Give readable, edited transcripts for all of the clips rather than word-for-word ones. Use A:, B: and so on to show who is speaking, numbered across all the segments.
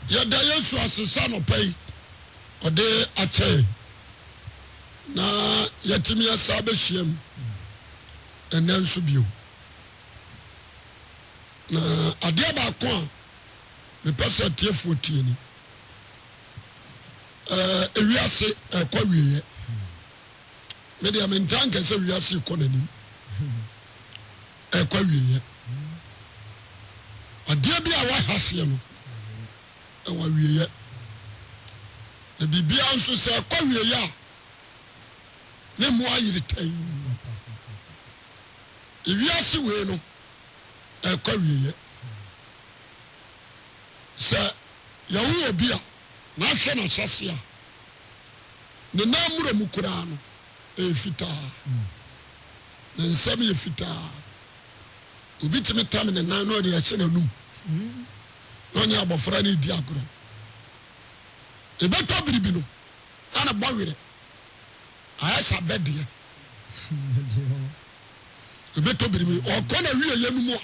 A: Yada Yesu asesa no pay ode ache na yatimi asa be hyiam enen so bio na ade ba ko a me pese tiefo tie ni ewiase kwa wiye me de amentan ka se wiase ko nani kwa wiye ade bia wa hase no wa wiye na bibia nso se kwa wiye a ne mo ayiri tan ewiase we no kwa wiye se yawo obi a na hwe na hyase a ne namuro mu kura no fita ne nsam ye fita obi timi tam ne nan no de ya kyena num no nya abofra ne di agoro ebeto biribi no ana bawire ayasa bedie ebeto biribi o ko na wiye ye numu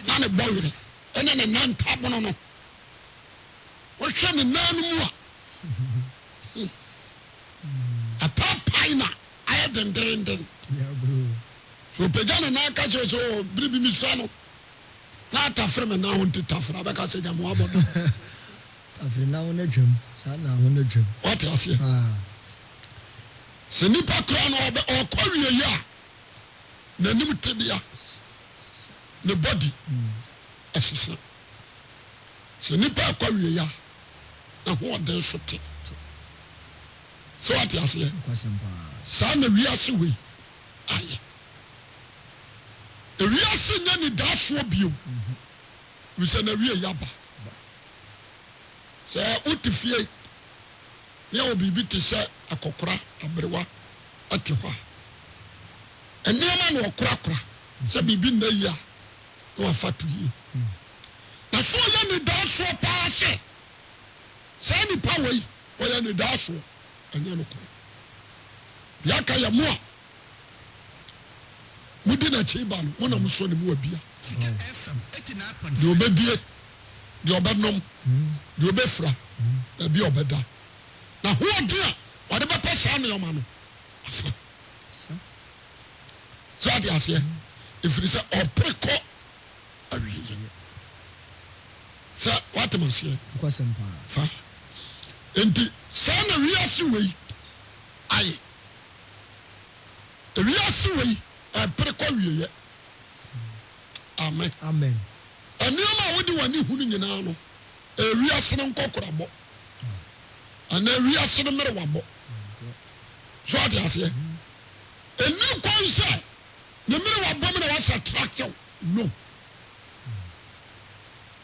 A: na ne bawire ene ne nan tabono no o hwe ne nan mu a papaina aya dendenden so pejana na ka che so biribi mi sano na tafre me na won tafra ba ka se jam wa bodo
B: tafre na won adwam sa na won adwam
A: what you say se ni pa kra no o kwa wiye ya na nim tebia ne body asisa se ni pa kwa wiye ya na ho de so te so what you say sa na wiase we aye ewiase nya ni dafo bio we say na wiye yaba se utifie ne obibi te se akokora abrewa atihwa enema no okora se bibi na yi a no afatu yi na so ya ni dafo pa se ni pawai o ya ni dafo anya no ko ya ka ya mo mudi na chiba no mo na mo so ne mo abia de obedie de obenom de obefra e bi obeda na ho dia o de be pesa no yoma no asa so dia ase ifiri se opreko awiye sa what man say
B: kwasempa
A: fa enti sana wiase wei ai wiase wei preko wiye amen
B: amen
A: anioma wodi wani hunu nyina no wiase no nkokorabo ana wiase no mere wabo so ade ase eni kwanse ne mere wabo me na wasa traction no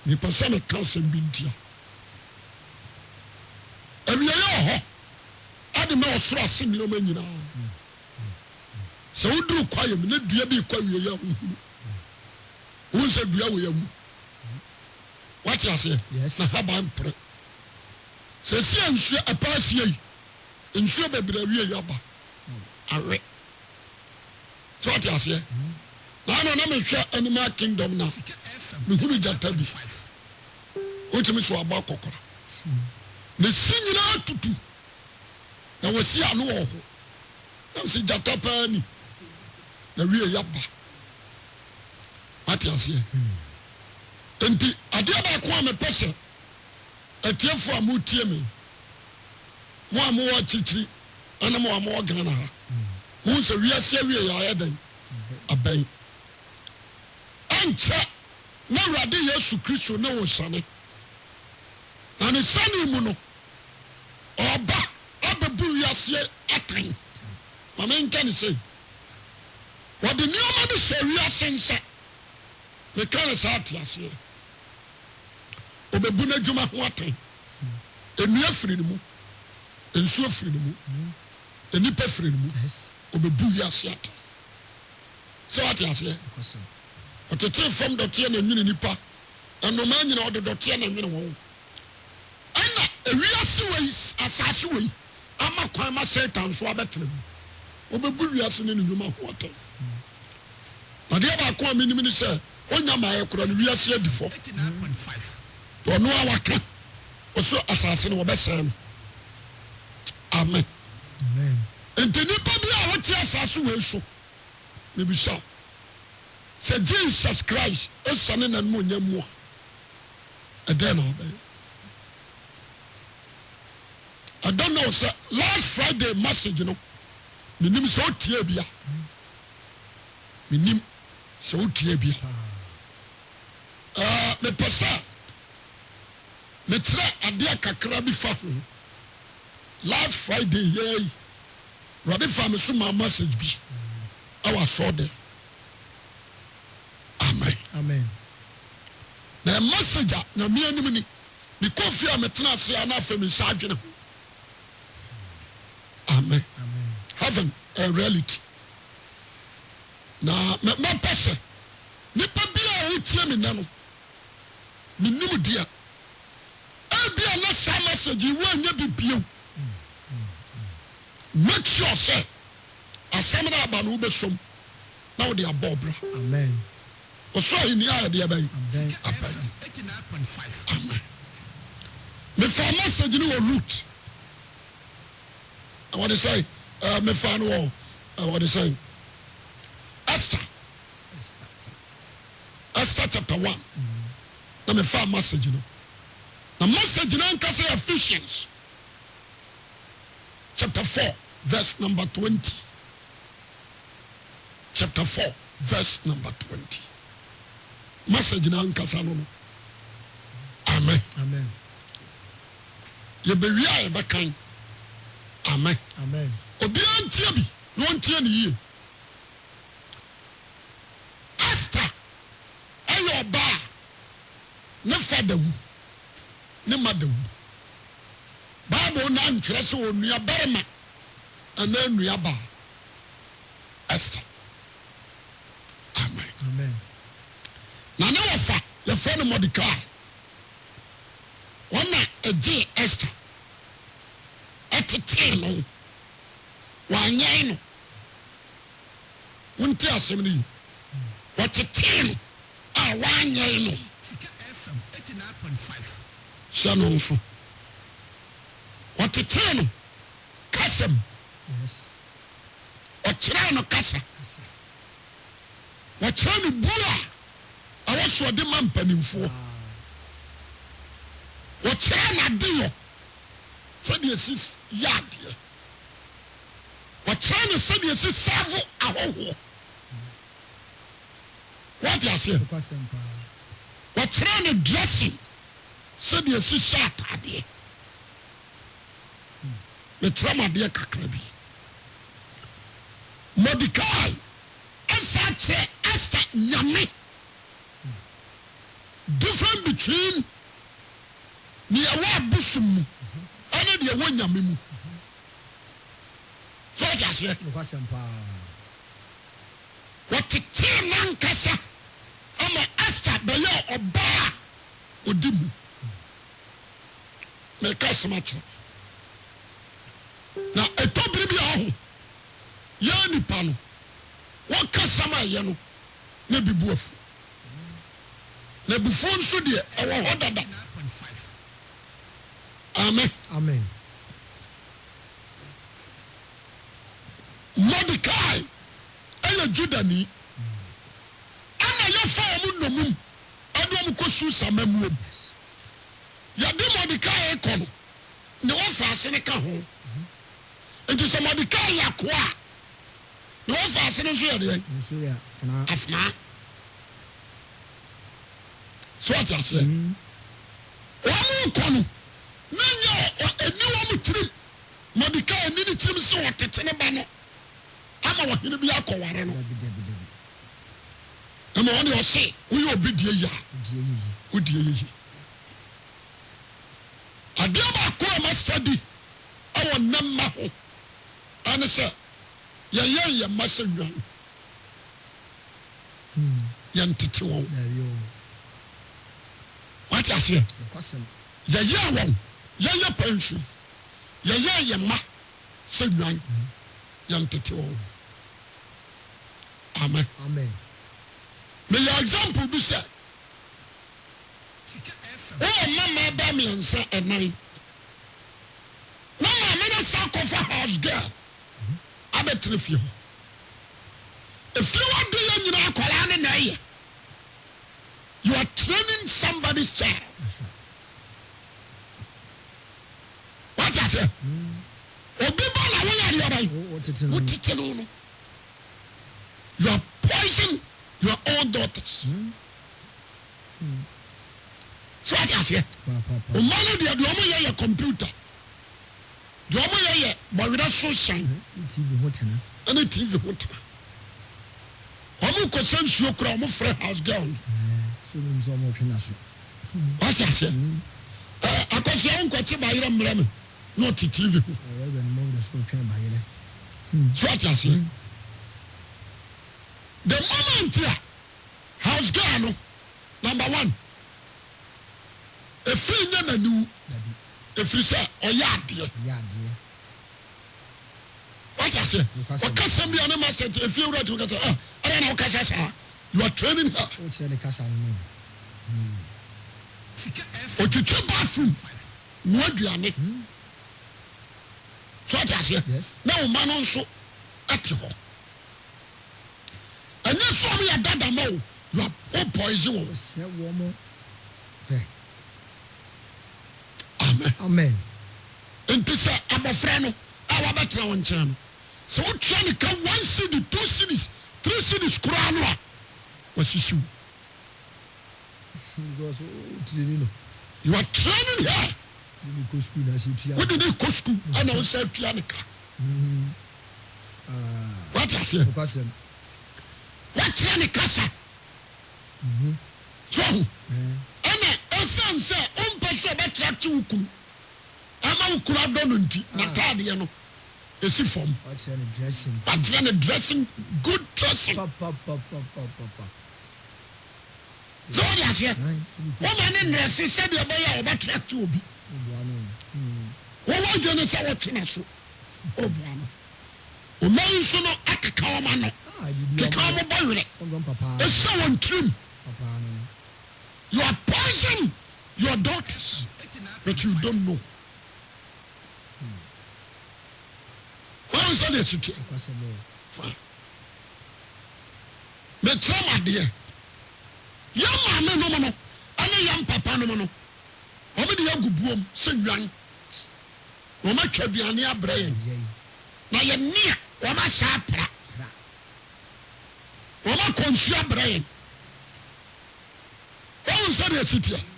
A: ni person cancer bintia ewiye ho ade me osoro asemi o manyina se woduru kwaye me ne dua bi kwa wiye ya hu se dua wo ya mu what you say na haba mpre se si ansu apasi yi nsu bebira wiye ya ba awe so what you say na me hwe animal kingdom na me hunu jata bi o timi so aba kokora ne sinyina tutu na wasi anu ho na si jata pani na wiye yaba ati ase enti ade ba ko me pese etiefo amutie me mo amu chichi ana mo amu gana ha hu se wiase wiye ya yadan aban ancha na wade Yesu Kristo na wo sane na ne sane mu no oba ababu wiase atan mama nka ne sei wade nioma de se wiase nsa me kan sa atiase obebu na djuma ho atan enu afiri ne mu ensu afiri ne mu enipa afiri ne mu obebu wiase atan so atiase otete fam dotie na nwini nipa enoma nyina ode dotie na nwini won ana ewiase wei asase wei ama kwan ma Satan so abetre mu obebu wiase ne nyuma ho atan na de ba ko amini se onya ma ekura ne wiase adifo ɔno a waka ɔso asase no wɔbɛsɛe no amen nti nipa bi a wɔte asase wei so mebisa sɛ Jesus Christ ɛsane n'anim onyam mu a ɛdɛn na ɔbɛyɛ I don't know sɛ last Friday message no menim sɛ wotie bia menim sɛ wotie bia mepɛ sɛ mekyerɛ adeɛ kakra bi fa ho last Friday yɛi Awurade fa me so ma message bi ɛwɔ asɔɔdan amen na message a na me anim ni mekɔ fie a metena ase a na afei me nsa adwene ho amen heaven a reality na mɛpɛ sɛ nipa bi a wotie me nɛ no menim deɛ ebia na saa message yi woanyɛ bibio make sure sɛ asɛm no aba no wobɛsom na wode abɔ bra
B: amen
A: ɔsoro ahenni a yɛde abɛyi amen mefa message no wɔ root what they say mefa no wɔ what they say Esther chapter 1 na mefa message no na message no anka sɛ Ephesians chapter 4 verse number 20 chapter 4 verse number 20 message no anka sa no amen yɛbɛwie a yɛbɛkan amen obiara ntia bi na ɔntia ne yie Esther ɛyɛ ɔbaa ne fa da wu ne ma da wu Bible na ntwerɛ sɛ ɔnua barima anaa nnua baa Esther amen na ne wɔfa yɛfrɛ no Mordecai wɔn na ɛgyee Esther ɛtetee no wɔanyɛn no wonti asɛm no yi wɔtetee no a wɔanyɛn no hyɛ no nso wɔtetee no kasam ɔkyerɛɛ no kasa wɔkyerɛ no bu a ɛwɔ so ɔde ma mpanimfoɔ wɔkyerɛ n'adeyɔ sɛdeɛ si yɛ adeɛ wɔkyerɛ no sɛdeɛ si sɛvo ahɔhoɔ wɔde aseɛ wɔkyerɛ no dressing sɛdeɛ si hyɛ ataadeɛ mekyerɛ m adeɛ kakra bi Mordecai ɛsa kyerɛ Esther nyame different between ni ɛwɔ abosom mu ɛne deɛ ɛwɔ nyame mu so ɔde aseɛ wɔtetee nankasa ama Esther bɛyɛ ɔbaa a ɔdi mu meka asɛm akyerɛ na ɛtɔbere bi a ɔho yɛa nipa no wɔka sɛm a ɛyɛ no na bibu afu na abufuo nso deɛ ɛwɔ hɔ dada amen Mordecai ɛyɛ Judani ɛna yɛfa ɔmo nnomum ɛde ɔmo kɔ Susa mamuom yɛde Mordecai ɛkɔ no ne wɔfa ase ne ka ho nti sɛ Mordecai yɛ akoa a ne wɔfa ase ne nso yɛ deɛ afenaa so ɔte aseɛ wɔn kɔ no na nyɛ ɛni wɔn tirim Mordecai ɛni ne tirim sɛ wɔtete ne ba no ama wɔhene bi akɔware no ɛma wɔn de ɔse woyɛ obi die yi a wodie yiyi adeɛ baako a masadi ɛwɔ nnam ma ho ɛne sɛ yɛyɛ yɛ mma sɛ nnwan yɛntete wɔn wate aseɛ yɛyɛ wɔn yɛyɛ pansu yɛyɛ yɛ mma sɛ nnwan yɛntete wɔn amen meyɛ example bi sɛ Oh, mama ba me ansa enai. Mama me na sa ko for house girl. Abetre fie ho. If you want to do you akwala na ye. You are training somebody's child. What is it? Obi ba na we are yobai. What tete no. You are poisoning your own daughters. So what is it? O man dey do omo ye computer. Do omo ye but without social.
B: TV hotena.
A: Any TV hotena. Omo ko sensuo kura omo frɛ house girl.
B: So we so mo twena so.
A: What is it? Akosi on ko ti ba yire mrɛ me. No TV. So what is it? The moment here, house girl no, number one. If you never knew, if you say, oh yeah, dear. What I say? What can somebody on the master if you read to get I don't know Casa. You are training her.
B: What's the Casa?
A: Or to your bathroom. No, do you need? So what I say? No man also at you. And you saw me a dada mo. You are all poison. Amen.
B: Amen.
A: And this is a friend. Our better one channel. So what trying to come 1 city, 2 cities, 3 cities, Kurana. What's issue? You are training here. What did they go school? I know say pianica. What I say? What training casa? So, Anna, Osan say, person better to kum. Ama ukura donunti na tade no. Esi form.
B: What's the dressing?
A: But then dressing, good dressing. So what I say? Woman in dressing said you buy about track to be. What was you say what you so? Oh, Brano. O man so no akaka man no. Kaka mo boy re. E so on trim. You are poisoning your daughters, but you don't know. What is that situation? The trauma there. Young man, no, and a young papa, no, no. Over the young boom, sing young. Woma Chabiani Abraham. Now you're near Woma Sapra. Woma Consia Abraham. What was that situation?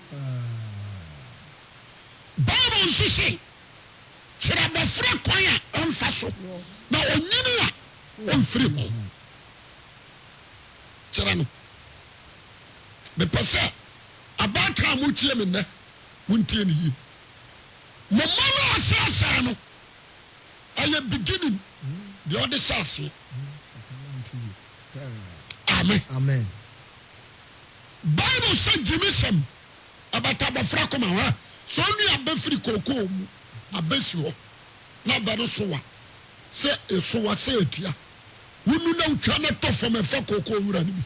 A: Bible says, should have a free choir on Faso. Now, on free home. Serano. The person about Kamuti and Muntini. Mamma Sassano. I am beginning the other sassy. Amen.
B: Amen.
A: Bible said Jimism about Abafrakoma. So only a befree cocoa, a besio, not Barosoa. Say a soa say it here. We know cannot talk from a cocoa running.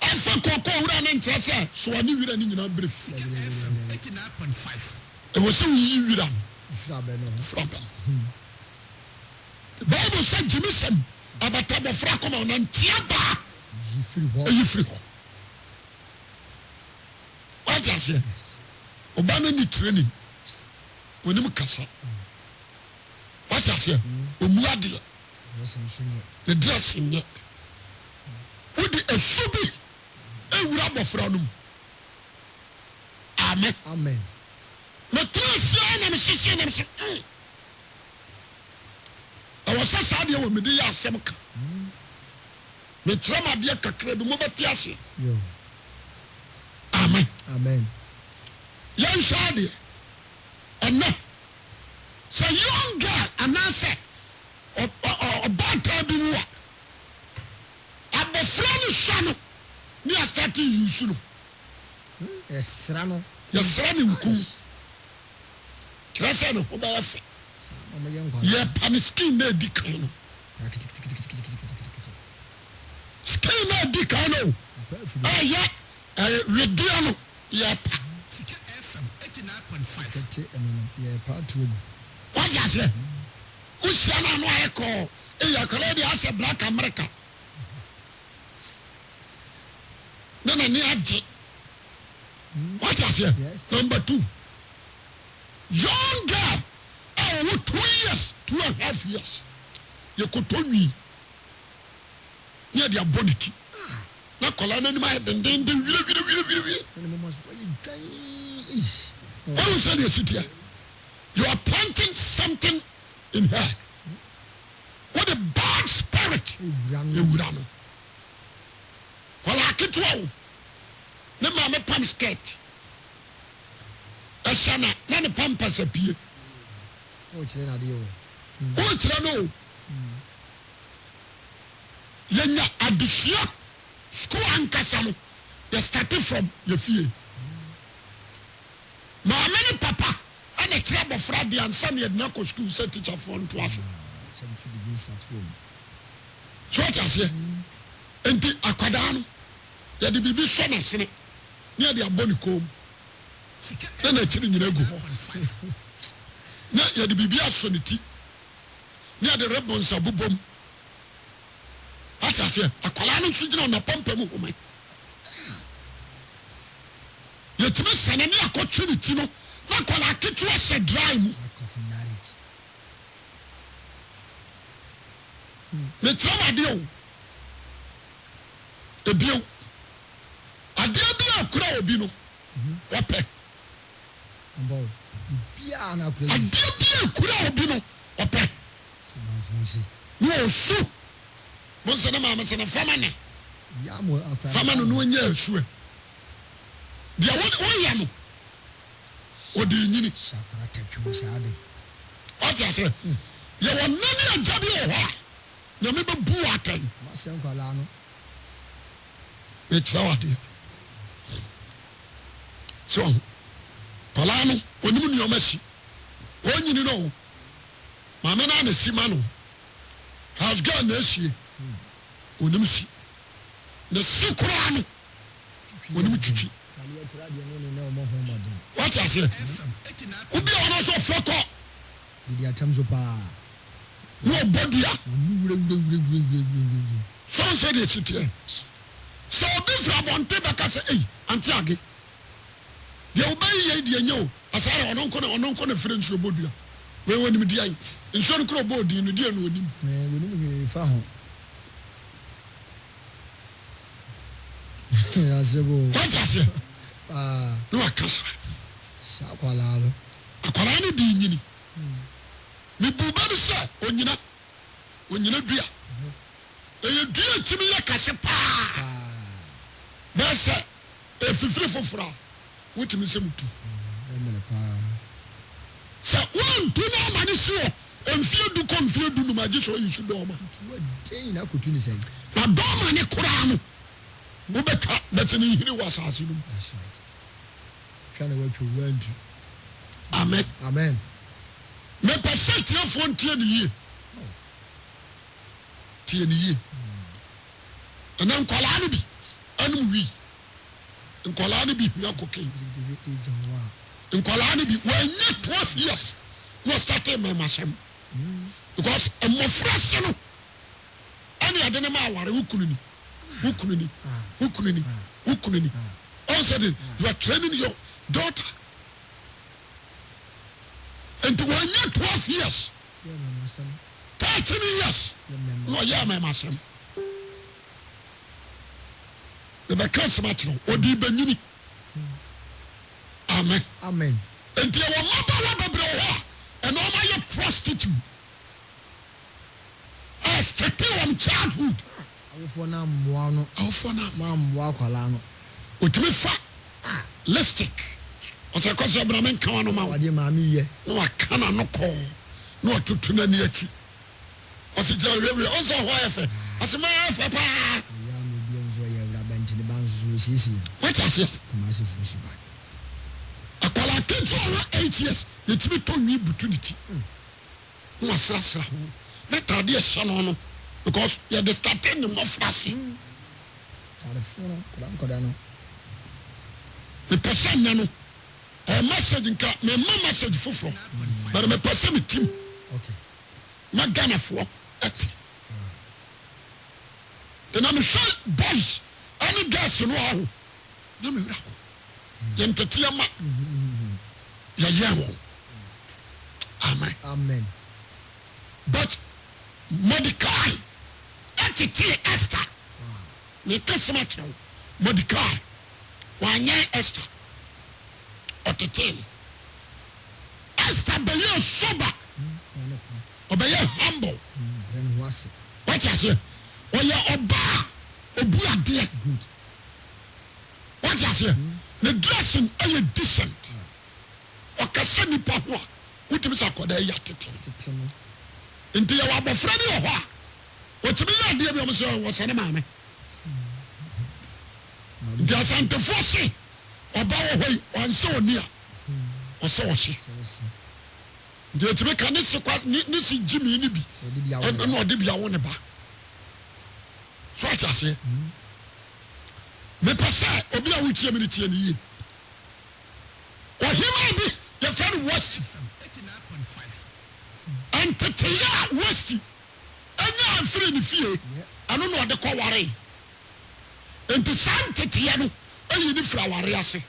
A: And for cocoa running, so I knew you running in a brief. It was so easy. The Bible said Jimism about Abafrakoma and Tiaba. You free. What I say? Obama need training. When you kasa. What I say? Umuadi. The dressing yet. With the subi. A rubber from. Amen.
B: Amen.
A: The three and sissy and I was so sad you with me, dear Semka. The trauma, dear Kakre, the Mubatiasi. Amen.
B: Amen.
A: Young Shadi, and no. So young girl, and I say, about to be what? I'm a friend son. Me a starting you soon.
B: Yes, Rano.
A: Your son in cool. Tressano, Obafe. Yeah, Paniskin, no decano. Skin no decano. Oh, yeah. Reduano, yeah. What you say? Ushana no echo. You can has a black America. Then I need what you say? Number 2. Young girl, 2 years, 2.5 years. You could tell me near their body. Na kola na nima den wire. What you say this here? You are planting something in her. What a bad spirit. Ewurano. Kola kitwa. Ne mama pam skirt. Ashana na ne pampas apie.
B: O chire na de o.
A: O chire no. Yenya adusua school ankasa no they started from your fie. Mama ne papa ana kire bofra de ansa ne na ko school say teacher for nto aso. So what you say? Enti akwada no ya de bibi so na sene. Ne de aboni kom. Na chiri nyina gu ho. Na ya de bibi aso ne ti. Ne de rebon sabubom. What I say? Akwala no sujina na pompa mu homa. Yetime sanani akotwe ne ti no. Na akwala ketwa se dry mu. Ne trauma de o. Ebio. Adia bi akura obi no. Wape.
B: Ambo. Bia na akura.
A: Adia bi akura obi no. Wape. No so. Monsina mama sana fama ne.
B: Ya mo akura.
A: Fama no no nya asue. Dia wo ya no. Odi nyini.
B: Sakara tetwu saade.
A: What you say? You will nani ajabi o ho. Na me be bu atan.
B: Ma se nkwala no.
A: E chawade. So, palano onimu ni omasi. Onyini no. Mama na na sima no. Has gone na sie. Onimu si. Na sikura no. Onimu twitwi. What you say? Obi ona so foko.
B: Idi atamzo pa.
A: No bodia. So say the city. So this rabonte baka say eh anti age. Ye obey ye die nyo. Asare ononko na friends yo bodua. We woni mi dia. Nso no kro bodi no dia no onim.
B: Woni fa ho. Ya sebo.
A: What you say? No akasa.
B: Sakwala lo.
A: Akwala ni di nyini. Mi buba bi se onyina dua. Eye dua timi ya kase pa. Bese efifiri fofora. Wotimi se mutu.
B: Emele pa.
A: Sa won tu na mani so. Emfie du ko mfie du no magi so yisu do ma.
B: Den na kutu ni sei.
A: Na do ma ne kura no. Wo beka betini hiri wasase no.
B: Trying to work to word.
A: Amen.
B: Amen.
A: Me perfect na fon tie ni yi. Tie ni yi. Ana nkwala no bi. Anu wi. Nkwala no bi hia kokin. Nkwala no bi wanya 12 years. No started my masem. Because a mofrase no. Ani ade na ma aware wukununi. All sudden you are training your daughter. And to 12 years. 13 years. No, yeah, my masem. The because much no. Odi benyini. Amen.
B: Amen.
A: And you will mother and all my prostitute. As from childhood.
B: For now, Moano.
A: Oh, for now,
B: Mam Wakalano.
A: Utimifa lipstick. As a cause of Braman Kano, my dear mammy, no, I cannot no call. No, to Tunaniaki. As a general, also, why, as a man, papa. What I say? A quality for 8 years, the Tibetan new opportunity. No, Sasra. Let our dear son, because you're the starting the more flashy. me person nano a message nka me ma message foforo but me person me team
B: Okay.
A: na Ghana for et then I'm sure boys any girls no aho na me wra yentete ama ya yawo amen but Mordecai etete Esther ne kasema kyerɛ Mordecai wanya Esther otete Esther bɛyɛ sober ɔbɛyɛ humble what you say ɔyɛ ɔbaa obu adeɛ what you say the dressing ɛyɛ decent ɔkasa nipa ho a wotumi sɛ akɔda ɛyɛ atete nti yɛwɔ abɔfra bi wɔ hɔ a wɔtumi yɛ adeɛ bi ɔmo sɛ wɔsɛne maame nti asantefoɔ se ɔba wɔ hɔ yi wansɛ ɔni a ɔsɛ ɔhye nti yɛtumi ka ne se gyimi ne bi ɛna ɔde bi awo ne ba so ahyɛ aseɛ mepɛ sɛ obi a wotie me no tie ne yie ɔhema bi yɛfrɛ no Wasti ɛnteteyɛ a Wasti ɛnyɛ amfiri ne fie ɛno na ɔde kɔ ware nti saa nteteyɛ no ɛyi ne firi aware ase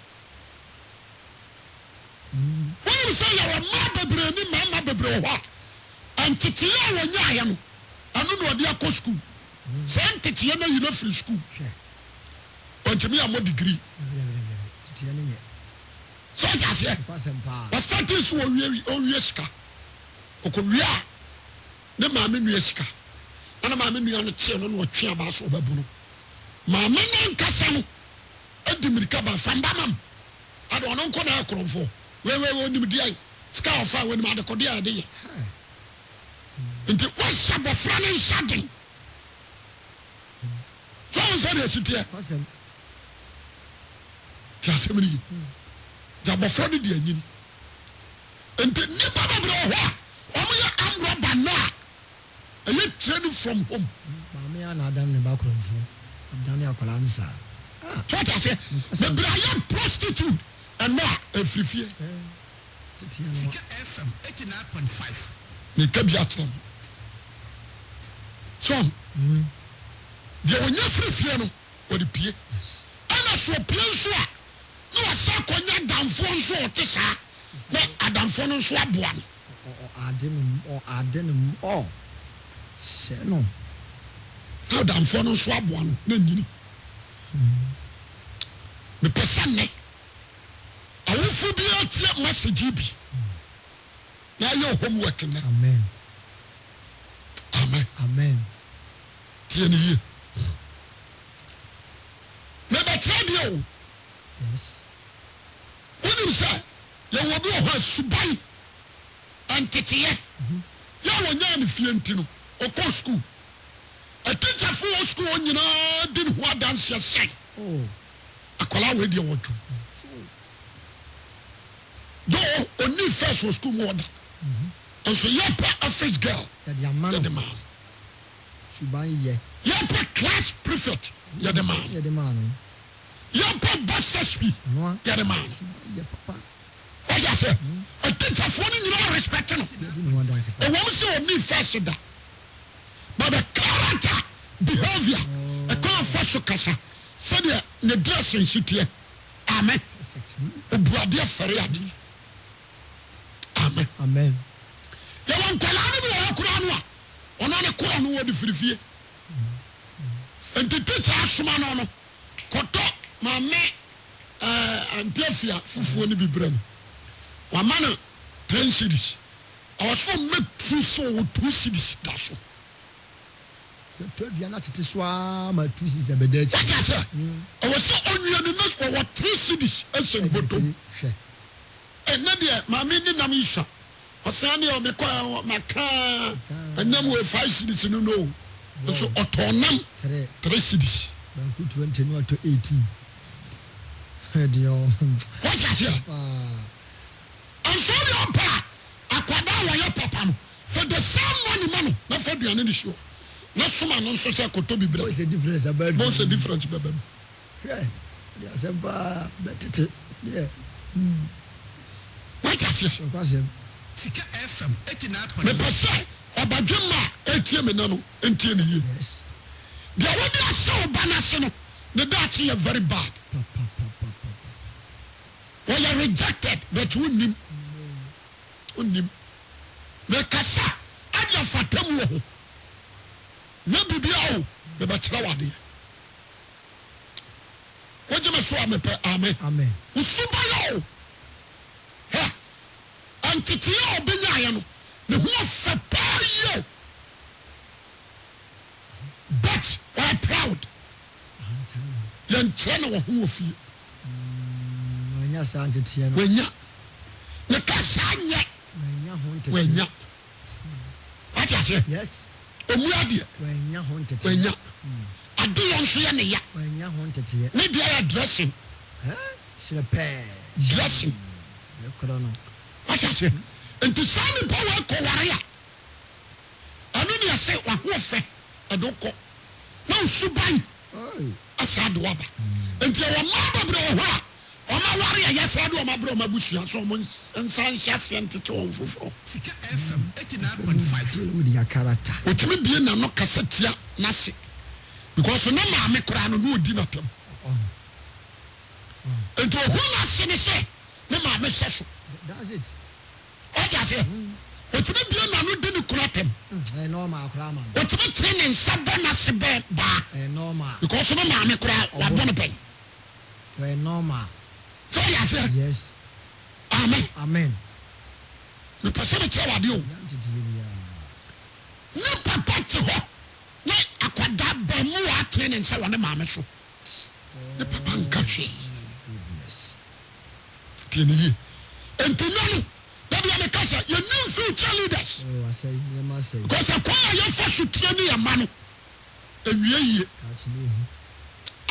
A: wonim sɛ yɛwɔ mmaa bebree ne mmarima bebree wɔ hɔ a nteteyɛ a wɔnyaeɛ no ɛno na ɔde akɔ sukuu saa nteteyɛ no ayi no afiri sukuu ɔntumi ammɔ degree so ɔgye aseɛ ɔsate so ɔwie sika ɔkɔwie a ne maame nua sika ɛna maame nua no kyee no na ɔtwe abaa so ɔbɛbu no maame no nkasa no adi mmirika ba famba mam ade ɔno nkɔ na ɛkorɔmfoɔ wɔnim deɛ sika ɔfa a wɔnim adekɔdeɛ a ɛde yɛ nti wɔhyɛ bɔfra no nhyɛ den so wo sɛ deɛ asiteɛ nti asɛm no yi nti abɔfra no de anyini nti nnipa bebree wɔ hɔ a ɔmoyɛ amrɔba no a ɛyɛ training from home
B: maame a na adam ne ba korɔmfoɔ adam ne akwadaa no saa
A: so ɔta sɛ bebree ayɛ prostitute ɛno a ɛfiri fie ne ka bi akyerɛ no so deɛ ɔnyɛ firi fie no wɔde pie ɛna so ɔpie nso a na wɔsɛ akɔnya adamfoɔ nso a ɔte saa na adamfoɔ no nso aboa no
B: ade no hyɛ no
A: na adamfoɔ no nso aboa no na nyini mepɛ sɛ nnɛ awofo bi atie message bi na ayɛ homework nnɛ amen tie ne yie mebɛkyerɛ deɛ o wonim sɛ yɛwɔ bi wɔ hɔ asuban ɛnteteyɛ yɛ wɔnyaa ne fie nti no ɔkɔ skul atikyafoɔ wɔ skul hɔ nyinaa di ne ho adanseɛ sɛe akwalaa wei deɛ wɔdwo though ɔni first wɔ skul mu ɔda nso yɛpɛ office girl yɛde maa no yɛpɛ class prefect yɛde maa no yɛpɛ bursary yɛde maa no ɔyɛ sɛ atikyafoɔ no nyinaa respect no ɛwɔm sɛ ɔni first da but the character behavior ɛkɔn fa so kasa sɛdeɛ ne dress nsiteɛ amen obuadeɛ fɛre ade amen yɛwɔ nkwalaa no bi wɔ hɔ koraa no a ɔno ne kora no wɔde firifie nti teacher asoma no no kɔtɔ maame antiafia fufuo no bi brɛ no wama no 10 cities ɔwɔ so mɛtu so wɔ 2 cities da so
B: aduane atete so a ma 2 cities abɛda akyi
A: waka sɛ ɔwɔ sɛ ɔnwia ne na wɔwɔ 3 cities ɛsɛn bɔtɔm ɛnɛ deɛ maame ne nam yisua ɔsan deɛ ɔmekɔ makaa ɛnam wɔ 5 cities no no nso ɔtɔɔ nam 3 cities
B: banku 20 no ɔtɔ 18 ɛdeɛ
A: waka sɛ ɔnso deɛ ɔpa a akwadaa wɔyɛ papa no for the same money ma no na fa aduane ne hyɛ na soma no nso sɛ kɔtɔ bi brɛ
B: what's the difference about
A: what's the difference bɛbɛ mu
B: Asempa betete. Yeah.
A: What is it?
B: Kwasem.
C: Sika FM 89.5.
A: Me pese obadwema etie me nano entie ne yi.
B: Yes.
A: The way they are so banana no, the Dutch are very bad. Well, you rejected, but unim. The kasa, and your fatum. Maybe be all the bachelor. What you must swam amen.
B: Amen.
A: Usubayo. Ha. And Titio Benayan, the wolf of power. But we're proud. Then channel who of you.
B: When you sound it here.
A: When ya. The Cassania. When ya. What I say?
B: Yes.
A: When
B: you haunted.
A: ya. I do on Siania.
B: When you haunted here.
A: Maybe I dressing.
B: Should have paid.
A: Dressing. What I say? And to sign the power Korea. I mean, I say, what warfare. I don't go. No, Subai. I said, Wabba. And your mother, bro, or my warrior, yes, I do my bro, my bush, and someone and sign shots and to town for.
C: Sika FM 89.5.
B: With your character.
A: Which may be no cassette, Nasi. Because no mamma crown no dinner. And to who Nasi say, no mamma says,
B: That's it.
A: What I say? Which may be no dinner cratem.
B: A normal crime.
A: What may train in Sabana bed bar.
B: A normal.
A: Because no mamma cry or Bonapay.
B: A normal.
A: So I said,
B: Yes.
A: Amen.
B: Amen.
A: The percentage of you. No papa to her. No, I could that be more training and so on the mamma show. The papa and country.
B: Goodness.
A: Can you? And to know that we are the casa, your new future leaders.
B: Oh, I say, you must say.
A: Because I call your first training a man. And we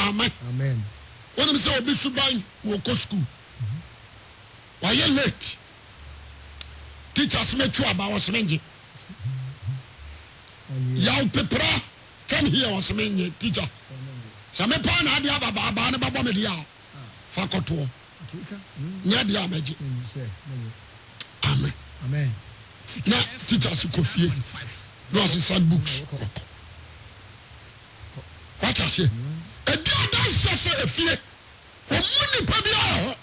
A: Amen.
B: Amen.
A: When we say Bishop Bang, we'll go school. Why you late? Teachers met you about what's mentioned. Young Pepra, come here was many teacher. Some upon Adia Baba and Baba Media. Fakoto. Nadia Magic. Amen.
B: Amen.
A: Now, teachers could feel. Those is some books. What I say? A dear dance a fear. Money Pabia.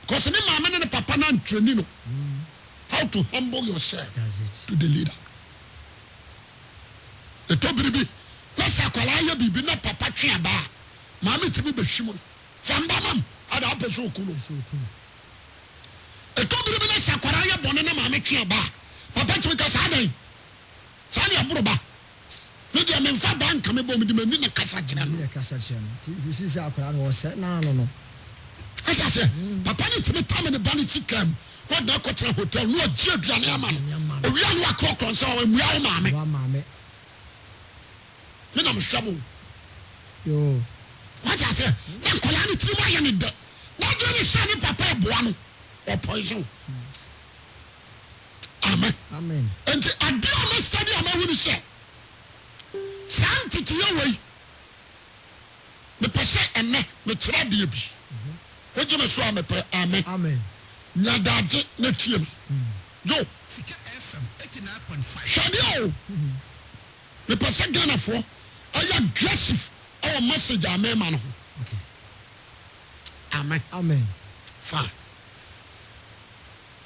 A: Because the mamma and the papa and training. How to humble yourself to the leader. The top baby, let's acquire baby, not papa chia bar. Mammy to be the shimon. Sambam, I'd up a so cool. A top baby, let's acquire bonnet, mammy chia bar. Papa to make us adding. Sanya Bruba. Maybe I'm in far bank coming home with the men in a Cassachan.
B: This is our plan was set now. No.
A: I said, Papa needs to be time in the bunny chicken. What the hotel, no Jian man. We are no clock on so we are mammy. Then I'm trouble.
B: Yo.
A: What I say? I'm calling it my enemy. Not doing sunny papa buano or poison. Amen.
B: Amen.
A: And I do not study a man will say. Stand to your way. The person and neck, the tragedy. What you must swam a prayer. Amen.
B: Amen.
A: Nadaji, not you. Go.
C: Sika FM 89.5.
A: Shadio. The person gonna for. Are you aggressive? Our message, amen, man.
B: Okay.
A: Amen.
B: Amen.
A: Fine.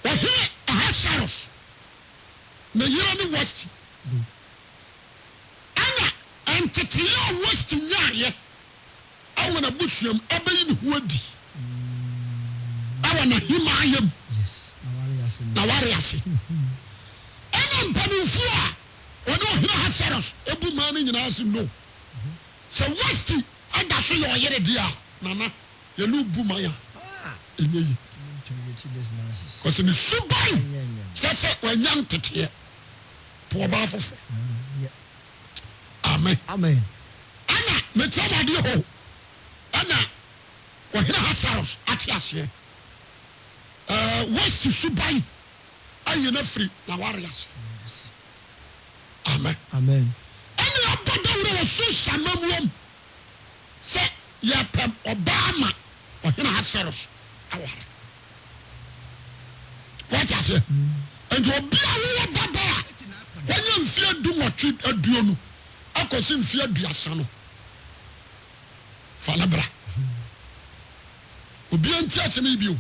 A: But here, I have sorrows. The Yerami West. Anna, and Tetia West in Yaya. I want to bush him, Abbey Woody. I want to him, I am.
B: Yes.
A: Nawariasi. And I'm coming for. When you have sorrows, every man in us know. So Westy, and that's your yet dear. Nana, you know Boomaya. Because in the Subai, that's it when young Tetia. Poor Baffle. Amen.
B: Amen.
A: Anna, Metama Dio. Anna, when he has sorrows, at yes, Westy Subai. Are you not free? Nawarias. Amen.
B: Amen.
A: Any abundant was so shamam. Say, yɛpɛ Obama ɔhene Ahasuerus aware what I say and obi a wo baba a wɔnyɛ mfie dumɔtwe aduonu akɔsi mfie aduasa no fa na bra obi anti asɛm yi bio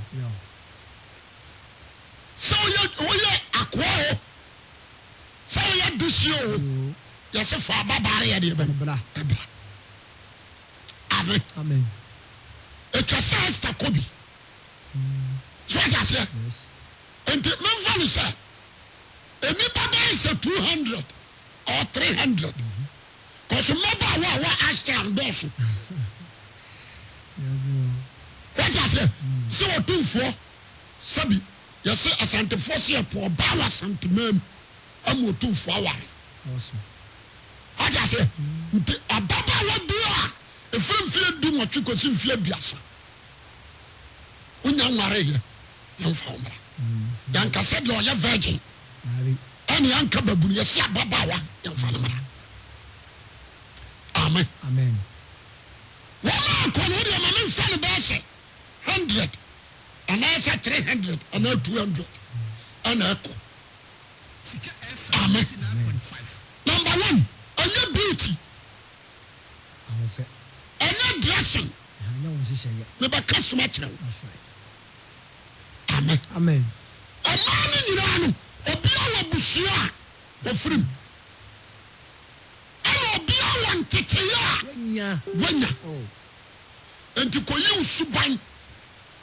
A: sɛ woyɛ akoa ho sɛ woyɛ dusio ho yɛsɛ fa babaare yɛ deɛ bɛbra amen ɛtwa sɛ Esther Kobi so what I say nti memfa no sɛ enipa bɛyɛ sɛ 200 or 300 kɔso mmaba a wɔ Ashton dɔɔso what I say sɛ wɔtomfoɔ sɛbi yɛsɛ asantefoɔ sɛ yɛpɔ ɔbaa wɔ asantemam ama ɔtomfoɔ aware what I say nti ababaawa bi a ɛfiri mfeɛ dumɔtwe kɔsi mfeɛ aduasa wonya nwareyɛ yɛmfa wo mmara yanka sɛ deɛ ɔyɛ virgin ɛne yanka babunu yɛsɛ ababaawa yɛmfa no mmara amen wɔma akɔ no wodeɛ ma memfa no bɛɛ sɛ 100 anaasɛ 300 anaa 200 ɛna ɛkɔ amen number 1 ɛnyɛ beauty ɛnyɛ dressing mebɛka soma kyerɛ wo amen ɔmaa no nyinaa no obi a wɔ busua a wɔfirim ɛna obi a wɔ nteteyɛ a wanya enti kɔyi wo suban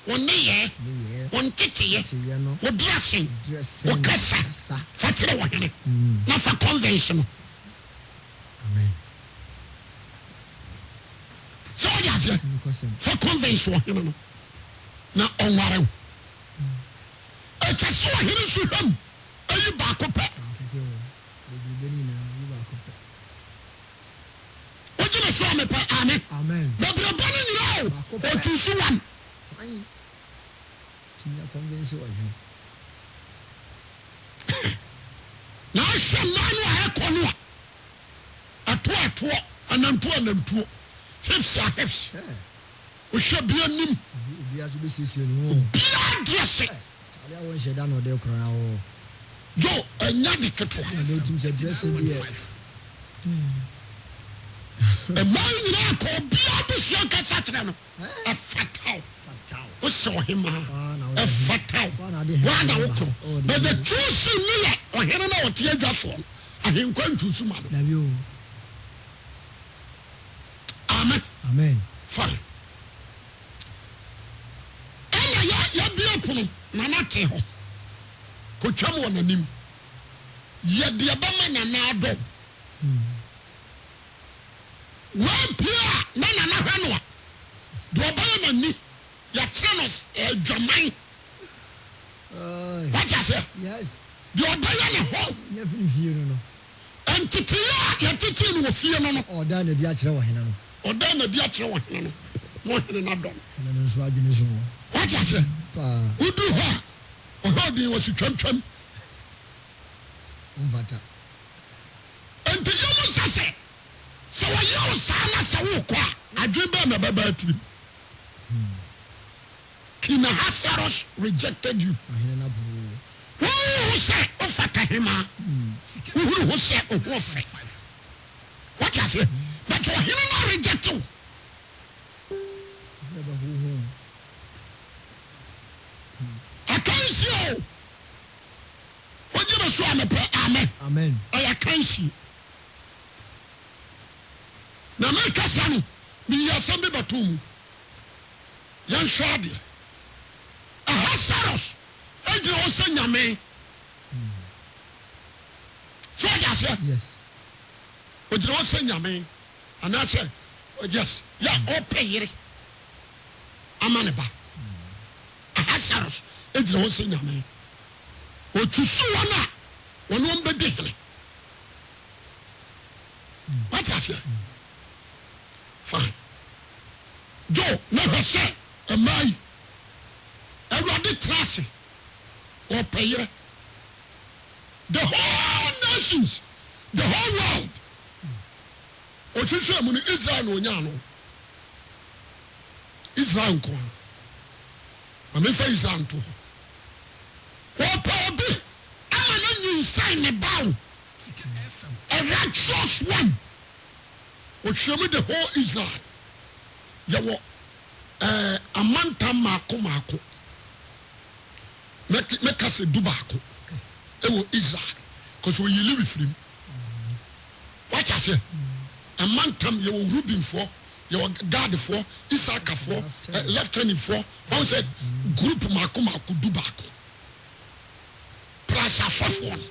A: wo nneyɛ wo nteteyɛ wo dressing wo kasa fa kyerɛ wɔ hene na fa convention no sɛ wode aseɛ fa convention wɔ hene no na ɔnware wo ɛtwa sɛ wɔ hene so hwam ayi baako pɛ wogyene sɛ ɔmepɛ amen babrabɔ no nyinaa o ɔtu so wan na ahyɛ mmaa no a ɛkɔ no a atoatoɔ anantuo hips a hips wohwɛ bia nim bia dresse jo ɛnya de ketewa ɛmaa nyinaa kɔ bia bɛsua kasa kyerɛ no ɛfataw wosɛ ɔhemaa ɛfataw woana wo koro but the truth ne yɛ ɔhene na ɔte adwa soɔ no ahenkwa ntusu ma no amen fine ɛna yɛbie pono na nate hɔ kɔtwam wɔ n'anim yɛdeɛ bɛma nana adɔ wampie a na nana hwɛ no a deɛ ɔbɛyɛ n'ani yɛkyerɛ no adwaman wagya sɛ deɛ ɔbɛyɛ ne hɔ nteteyɛ a yɛtetee no wɔ fie no no ɔda na di akyerɛ wɔ hene no na ɔhene no adɔm wagya sɛ wodu hɔ a ɔhɛ ɔden wɔ si twamtwam enti yɛmu sɛ sɛ wɔyɛ wo saa na sɛ wokɔ a adwen bɛɛ na bɛbaa tirim King Ahasuerus rejected you wohu sɛ wofata hemaa wohuru ho sɛ ɔho fɛ wagya sɛ but ɔhene no reject you akansi o wogyina so amepɛ amen ɛyɛ akansi na mekasa no meyɛ asɛm bi bɛto mu yɛnhwɛ adeɛ Ahasuerus agyina hɔ sɛ nyame so ɔgya sɛ ogyina hɔ sɛ nyame anaasɛ yes yɛ ɔpɛ yere ama ne ba Ahasuerus agyina hɔ sɛ nyame ɔtusu wɔn a wɔne wɔn bɛdi hene wate aseɛ fine jo na hwɛ sɛ ɛmaa yi Awurade tena ase wɔpɛ yere the whole nations the whole world ɔhwehwɛ mu no Israel na ɔnyaa no Israel nko a amefa Israel nto wɔpɛ obi ama no nyinsɛn ne bawo a righteous one wɔhwɛmu the whole Israel yɛwɔ amantam maako mɛka sɛ du baako ɛwɔ Israel because wɔyili bifirim wakyɛ sɛ amantam yɛwɔ Reubenfoɔ yɛwɔ Gadfoɔ Isaacarfoɔ Lieutenantfoɔ wɔn sɛ group maako du baako plus asɔfoɔ no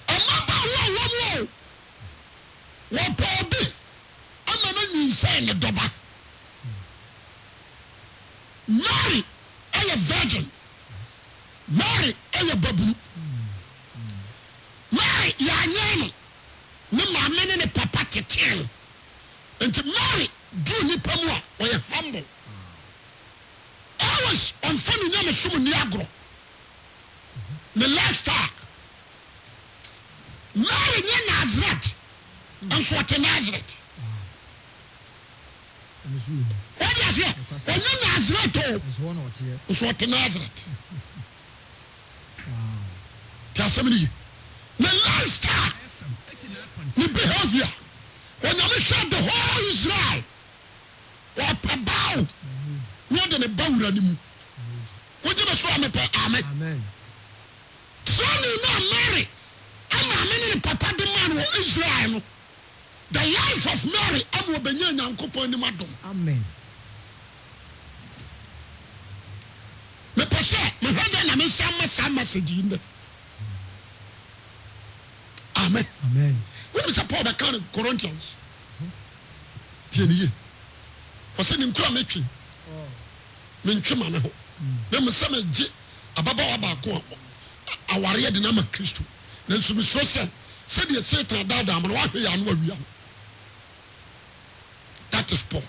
A: ɛmabaawa a wɔn wɔpɛ obi ama no nyinsɛn ne dɔba Mary ɛyɛ virgin Mary ɛyɛ babunu Mary yɛanyɛ no ne maame ne papa tetee no nti Mary duu nipa mu a wɔyɛ humble always ɔmfa ne nyame som ni agorɔ ne lifestyle Mary nyɛ Nazareth nso ɔte Nazareth wɔde aseɛ ɔnyɛ Nazareth o nso ɔte Nazareth ti asɛm ne yi ne lifestyle ne behavior onyame hwɛ the whole Israel wɔpɛ bawo ne ɔde ne ba wura ne mu wogye me so a mepɛ amen sɛne na Mary ama me ne papa de ma no wɔ Israel no the life of Mary ama ɔbɛnya Nyankopɔn anim adom
B: amen
A: mepɛ sɛ mehwɛ dɛ na mensa ma saa message yi ndɛ amen when is Paul bɛka no Corinthians tie ne ye ɔsɛ ne nkura metwe mentwe ma me ho na mesɛ megye ababaawa baako a awareɛ de na ma Kristo nanso mesuro sɛ sɛdeɛ Satan daadaa mo no wahwɛ yɛ ano awia ho that is Paul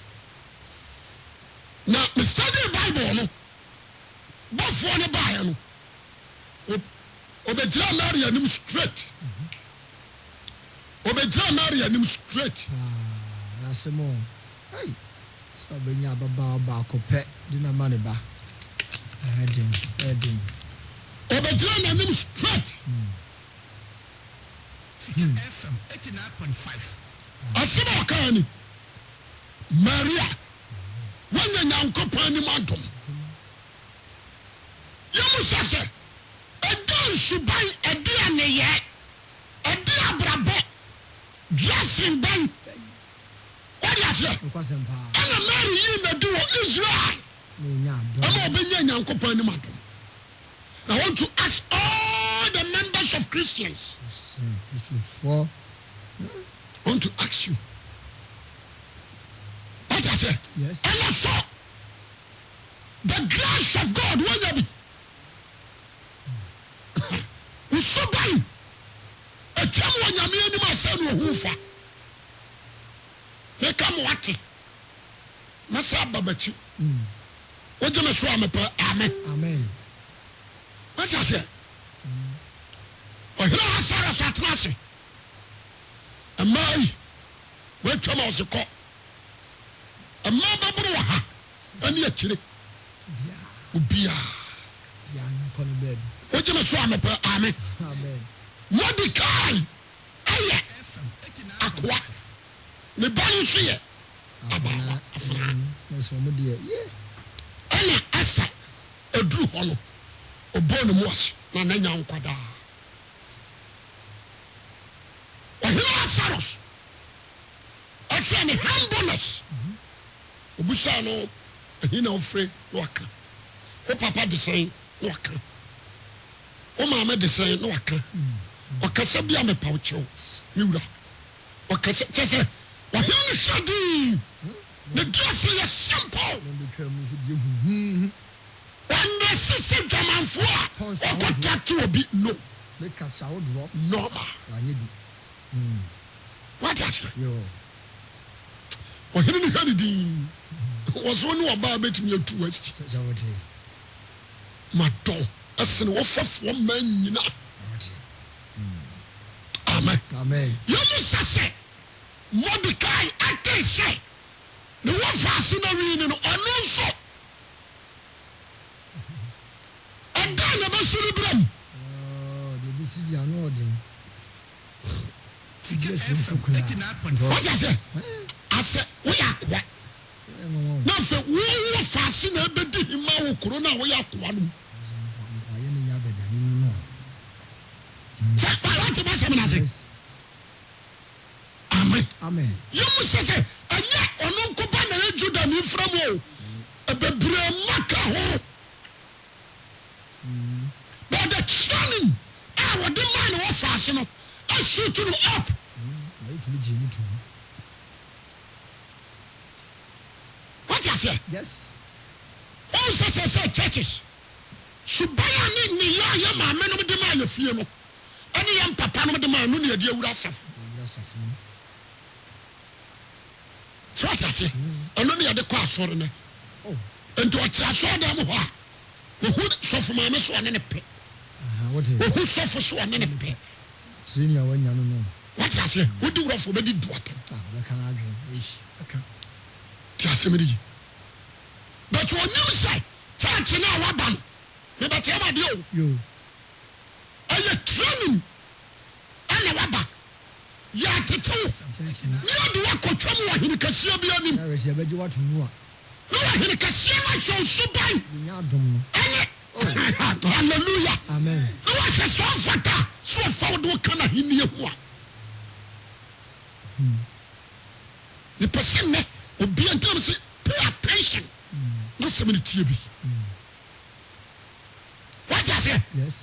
A: na me study Bible no bɔfoɔ ne baeɛ no obɛgyina Mary anim straight obɛgyina Mary anim straight
B: nasɛmo hey sɛ ɔbɛnya ababaawa baako pɛ de na ma ne ba ɛden
A: obɛgyina n'anim straight
C: FM 89.5
A: asɛm a ɔkaa ni Maria wanya Nyankopɔn anim adom yɛmu sɛ sɛ ɛda nsuban ɛde aneyɛ ɛde abrabɔ dressing ban wɔde aseɛ ɛna Mary yi na di wɔ Israel ɛma ɔbɛnya Nyankopɔn anim adom. I want to ask all the members of Christians. I want to ask you. What I say?
B: Yes.
A: And also, the grace of God, when you be so bad, a time when you mean my son will hoof. They come what? Masa Babachi. What do you say? Amen.
B: Amen.
A: What I say? Oh, here I say, I say, a man, wait till I was a cop. A man, Babua, and yet, Chile, Ubia. What do you say? Amen.
B: Amen.
A: Mordecai, Aya, Aqua, the Banshee, Abba,
B: Yes, from dear.
A: Aya, Asa, a Drew Hollow, a Bonus, Nana Quada. Or here are sorrows. I say, the humbleness. Ubusano, he no free, Waka. O Papa the same, Waka. O Mamma the same, Waka. Or Casabia me poucho, Mura. Or Cassette, or he shadi. The dressing is simple. When the system come and for, or contact you a bit no.
B: Make a sound drop.
A: Normal. What is it?
B: Yo.
A: Or he didn't hear it. Was one who about betting you to West. My dog, as an offer for men, you know. Amen.
B: Amen.
A: You must say, Mordecai, I can say, ne wɔfaase na wii no ɔno nso ɛda na bɛsiri berɛ mu wagya sɛ asɛ woyɛ akoa na afei wowɔ faase na ɛbɛdi hima wo kuro no a woyɛ akoa no mu sɛ wate bɛsɛm no ase amen yɛmu sɛ ɛnyɛ ɔno nkopa na yɛ Juda ne mfra mu o ɛbɛbrɛ maka ho but the training a wɔde ma ne wɔ faase no shoot you up. What you say?
B: Yes.
A: All say churches. Subaya ni ya ma me no de ma ya fie no. Ani ya papa no de ma no ne de awura saf. So what you say? Eno ne de kwa asore ne. Oh. Ento ati asore dem ho a. Wo hu sofu ma me so ne pe.
B: What is?
A: Wo hu sofu so ne pe.
B: Senior when you know.
A: What you say? Who do rough for the daughter?
B: I can't argue.
A: Tiasemedi. But when you say, church in our ban, never tell you. Are you training? And a wabba. Ya tetu. You do what could trouble in the cassia be on him.
B: I was about you what to know.
A: No, in the cassia, so subai. Hallelujah.
B: Amen.
A: No, I said, so far, so forward, what can I hear you? The person will be until say, pay attention. Not so many TB. What I say?
B: Yes.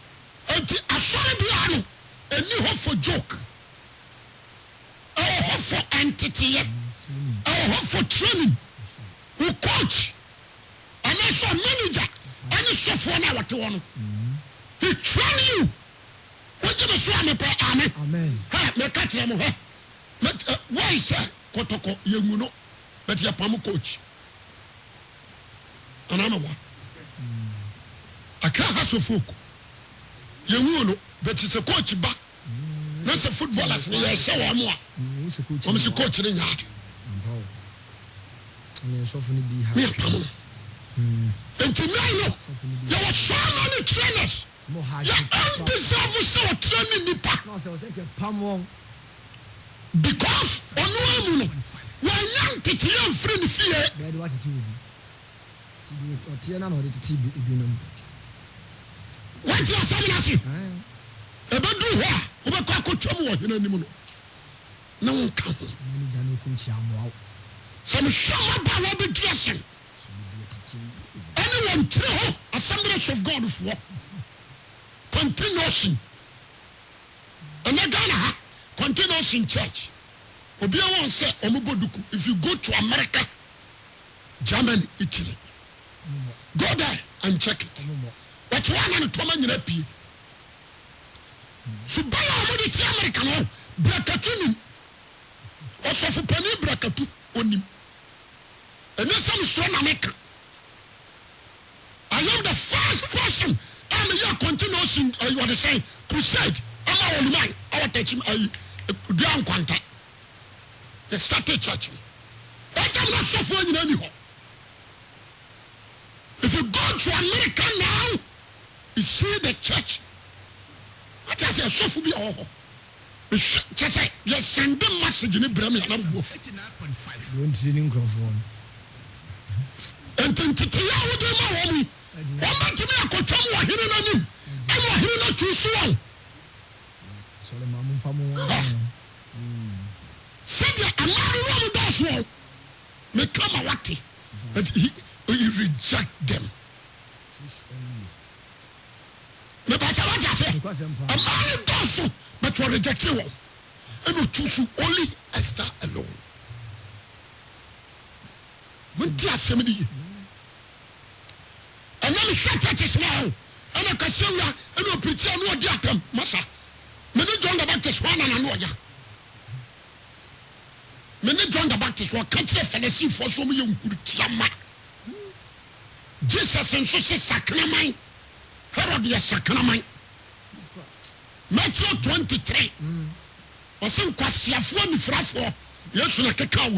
A: And I saw be a new hope for joke. Oh, hope for entity. Oh, hope for training. Who coach. And I saw manager. And it's so for now what you want. He train you. What you say? Amen.
B: Amen.
A: Hey, me catch them. But why is that? Kotoko, you know, but you're a coach. And I'm a one. I can't have so folk. You know, but it's a coach back. That's a footballer. I say, I'm a coach in the yard. And tonight, there were so many trainers. You undeserved so training the pack. Because on one when young people young friend fear
B: what it will
A: what you are saying about do what about coach trouble no one come some show about what be dressing anyone through assemblies of God for continuation and again continuous in church. Obi won say omoboduku. If you go to America, Germany, Italy, go there and check it. But one and two man repeat. So buy omodi ti America no brakatu ni. Also for penny brakatu onim. And then some strong America. I am the first person. I'm here continuous in what they say crusade. I'm all mine. Our teaching down contact. They started church. I am not suffering in any. If you go to America now, you see the church. I just say, suffer be all. Just say, you send them message in the Brahmin and I'm wolf.
B: Don't see him microphone.
A: And then to tell you what they know, one man to me, I could tell you what hearing on you. I want hearing not too soon. Said a man does well. May come a watty, but he reject them. No matter what I say, a man does well, but you reject you. And you choose only Esther alone. With the assembly. And then the church now, and a Cassandra, and a preacher, and what Jacob, Massa. Many John the Baptist one and another. Many John the Baptist were country fellowship for so many Tiama. Jesus and so says Sacramine. Herod the Sacramine. Matthew 23. Was in Quasia for me for Yes, like a cow. A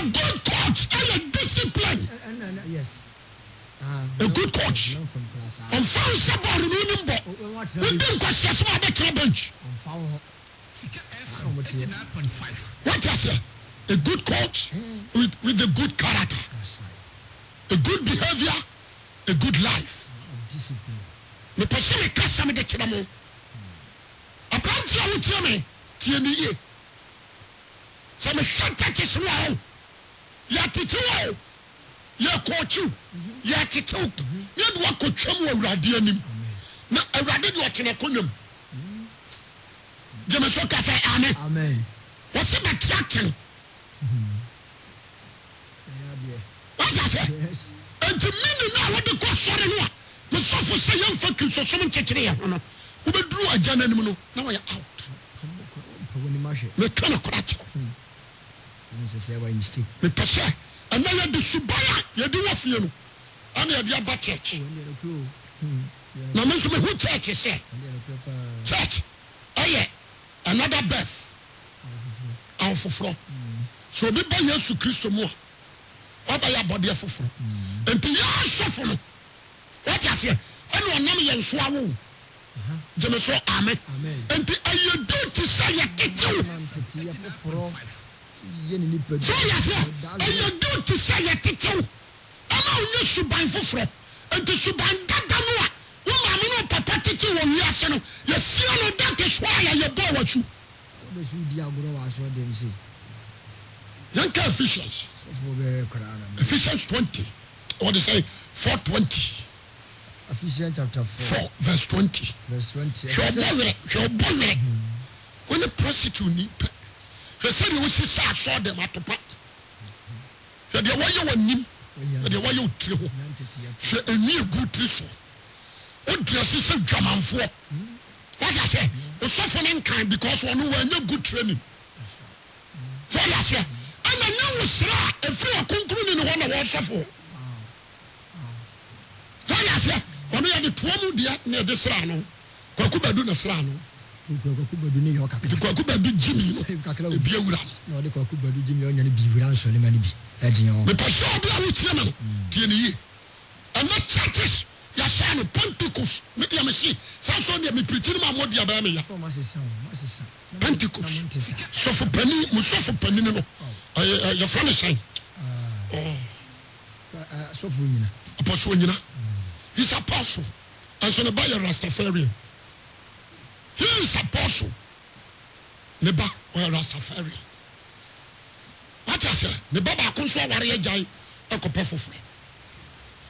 A: good coach, a discipline.
B: Yes.
A: A good coach. On found somebody remember. We didn't question about the bench. What I say? A good coach with a good character, a good behavior, a good life. Me person me kasa me de kira mo. Abranti a wutie me tie me ye. Se me shanta ke so wa o. Ya tete wa o. Ya coachu. Ya tete o. Ya do akotwam wa awurade anim. Na awurade de o tene konwam. Je me so ka say amen.
B: Amen.
A: What se be tracking? What I say? And to me now what the question here. Me so for say young for Christ so me chekere ya no. Wo be duru agana nim no. Now we are out. Me kana kwati. Me pese. And now you do subaya, you do what you know. And you dey about church. Now me so me who church say? Church. Oh yeah. Another birth. Our fufro. So be by Yesu Christ mo. What by your body fufro. And to your suffer. What you say? And one name yen so awu. Je me so amen. And you do to say you get you. So you say, and you do to say you get you. And now you should buy fufro. And to should buy that no papa teach you when you are saying, you see all that is why you bow what you. Young Ephesians. Ephesians 20. What they say? 4:20.
B: Ephesians chapter 4.
A: Verse 20.
B: Verse 20.
A: When the prostitute need they said you saw them at the park. They were you they were you three. She a new good person. What dresses a German for? What I say? The suffering kind because one who were good training. So I say, and I know if you are concluding one of our suffer. So I say, when we are the 12 dear near the Srano, Kwakuba do the Srano. The Kwakuba do Jimmy, the Biura. No, the Kwakuba do Jimmy, and the Biura, so many be. The Pasha with Yemen, TNE, and not churches. Yasano Pentecost, make a machine. Samson, me preaching my mother Abamia. Pentecost. So for penny, Musafa penny, your friend is saying.
B: So for you,
A: Apostle, he's apostle. And so the buyer Rastafarian. He is apostle. Neba or Rastafarian. What I say? The Baba Kunsa warrior Jai, a copper.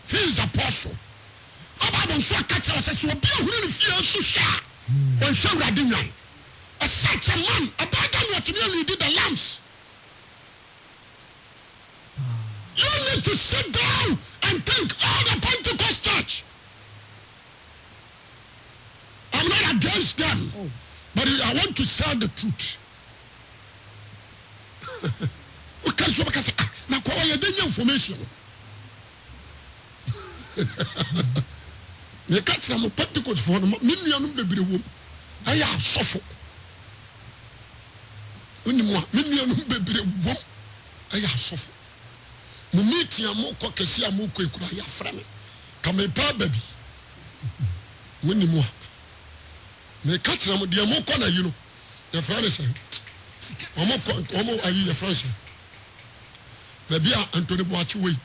A: He is apostle. About so catch us, will be a really fierce so sharp. When so radina. As such a man, about what you nearly did the lamps. You need to sit down and think all the Pentecost church. I'm not against them, but I want to say the truth. Okay, so because now you didn't information. You catch them a Pentecost for them, million baby woman. I am suffer. Million baby woman. I am suffer. Mumiti ya moko kesi ya moko ikura ya frame. Kama ipa baby. Wini mwa. Me catch them the moko na you know. Your friend is saying. Omo ayi your friend saying. Baby Anthony Boachiwe.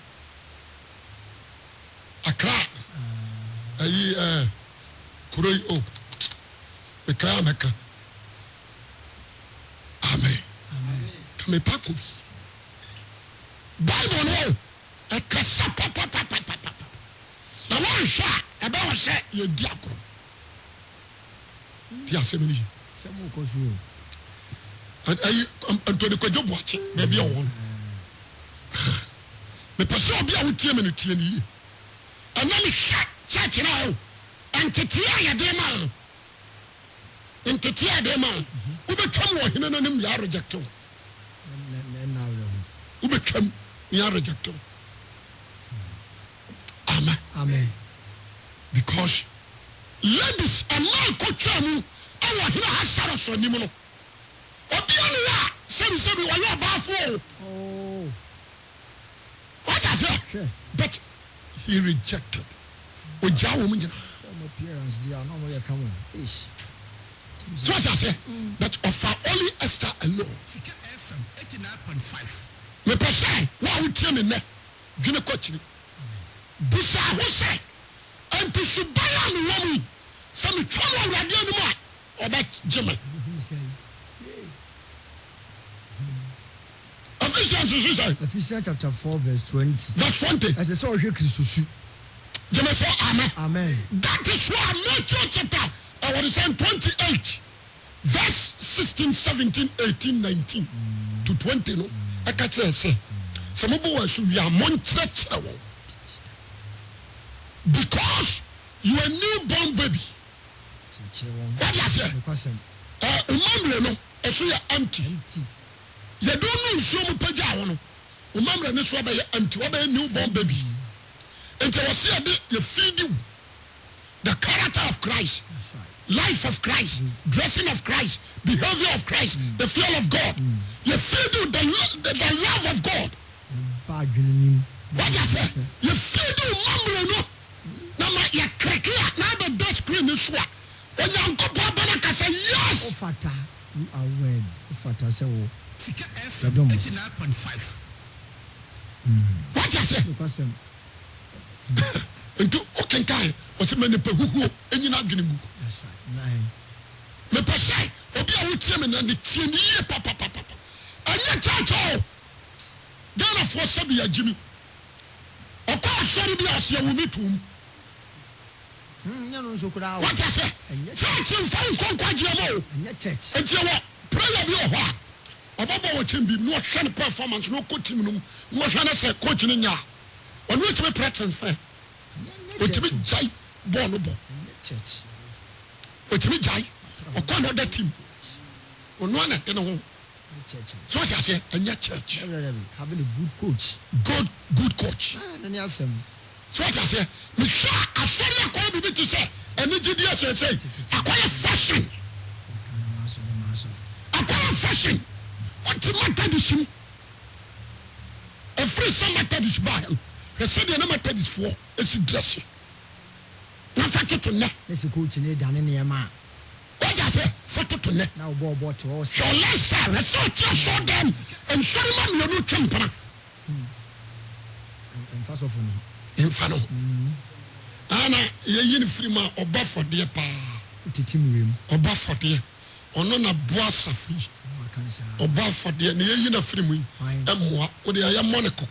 A: Accra. Ayi Kuroi o. Mekaya meka. Amen. Kame pa kubi. Bible no. Ekasa pa. Na wan sha, ebe wa se ye di akro. Ti asemini.
B: Semu ko su.
A: Ayi Anthony Kojo Boachi, baby on. Me paso obi a wotie me no tie ni. Anami sha church now. Antetia ya dema. Antetia dema. Ube come wa hina nanim ya rejecto. Ube come ya rejecto. Amen.
B: Amen.
A: Because ladies and man ko chamu awa hina hasara so nimu no. Obiania, semi, when you're baffled.
B: Oh.
A: What I say?
B: Sure.
A: But he rejected. Oja woman.
B: Some appearance, they are not more coming. Ish.
A: So what I say? But of only Esther alone.
C: Sika FM 89.5.
A: Me person, what would tell me ne? Gina kochini. Busa who say? And to subaya me woman. Some trouble radio no more. Or that Jimmy.
B: Ephesians chapter 4 verse 20.
A: That's 20.
B: As I saw here Christus.
A: Jimmy say amen.
B: Amen.
A: That is why Matthew chapter, I want to say 28, verse 16, 17, 18, 19 to 20. No, I can't say. Some of us we are montreux because you are newborn baby. What I say? Umamre no, if you are empty. You don't know so much paja. Umamre no so be empty. What a newborn baby. And to see you feed you the character of Christ, life of Christ, dressing of Christ, behavior of Christ, the fear of God. You feed you the love of God. What I say? You feed you mamre no. Now you crack here. Now the Dutch screen is what. When you go back and say yes.
B: Ofata, you are when Ofata say oh.
C: Sika FM 89.5.
A: What I say?
B: Because
A: Into okay kai was many pehuhu enyina adwene mu.
B: that's right. 9.
A: Me pese obi a wotie me na ne tie ni ye papa. Anya chacho. Dana for sabi agimi. Okwa asori bi ase wo mitum.
B: No so kura.
A: What I say? Church in fine konkwaje mo.
B: Anya church.
A: Enti wo prayer bi o ho a. Obaba wo chimbi no hwe performance no ko team no. No hwe na say coach ni nya. Onu etime pretend fair. Otimi jai ball no ball.
B: Church.
A: Otimi jai. Okwa no that team. Onu ana te no ho.
B: Church.
A: So what I say? Anya church.
B: Having a good coach.
A: Good coach.
B: Nani asem.
A: So what I say? Me sure asori akwa bi to say. Eni gidi say. Akwa fashion. Akwa fashion. What matter this him? A free some matter this buy. They said the number is for it's dressing. Now factor to net.
B: Let's go to need done in the man.
A: What I say? Factor to net.
B: Now ball to us.
A: So let's show them and show them your new temper.
B: And first of all,
A: in Fano. Anna, you're free man or buff for dear pa.
B: Team
A: or buff for dear. Or none of boss of fish. Or buff for dear near you free me. And what would I am Monaco?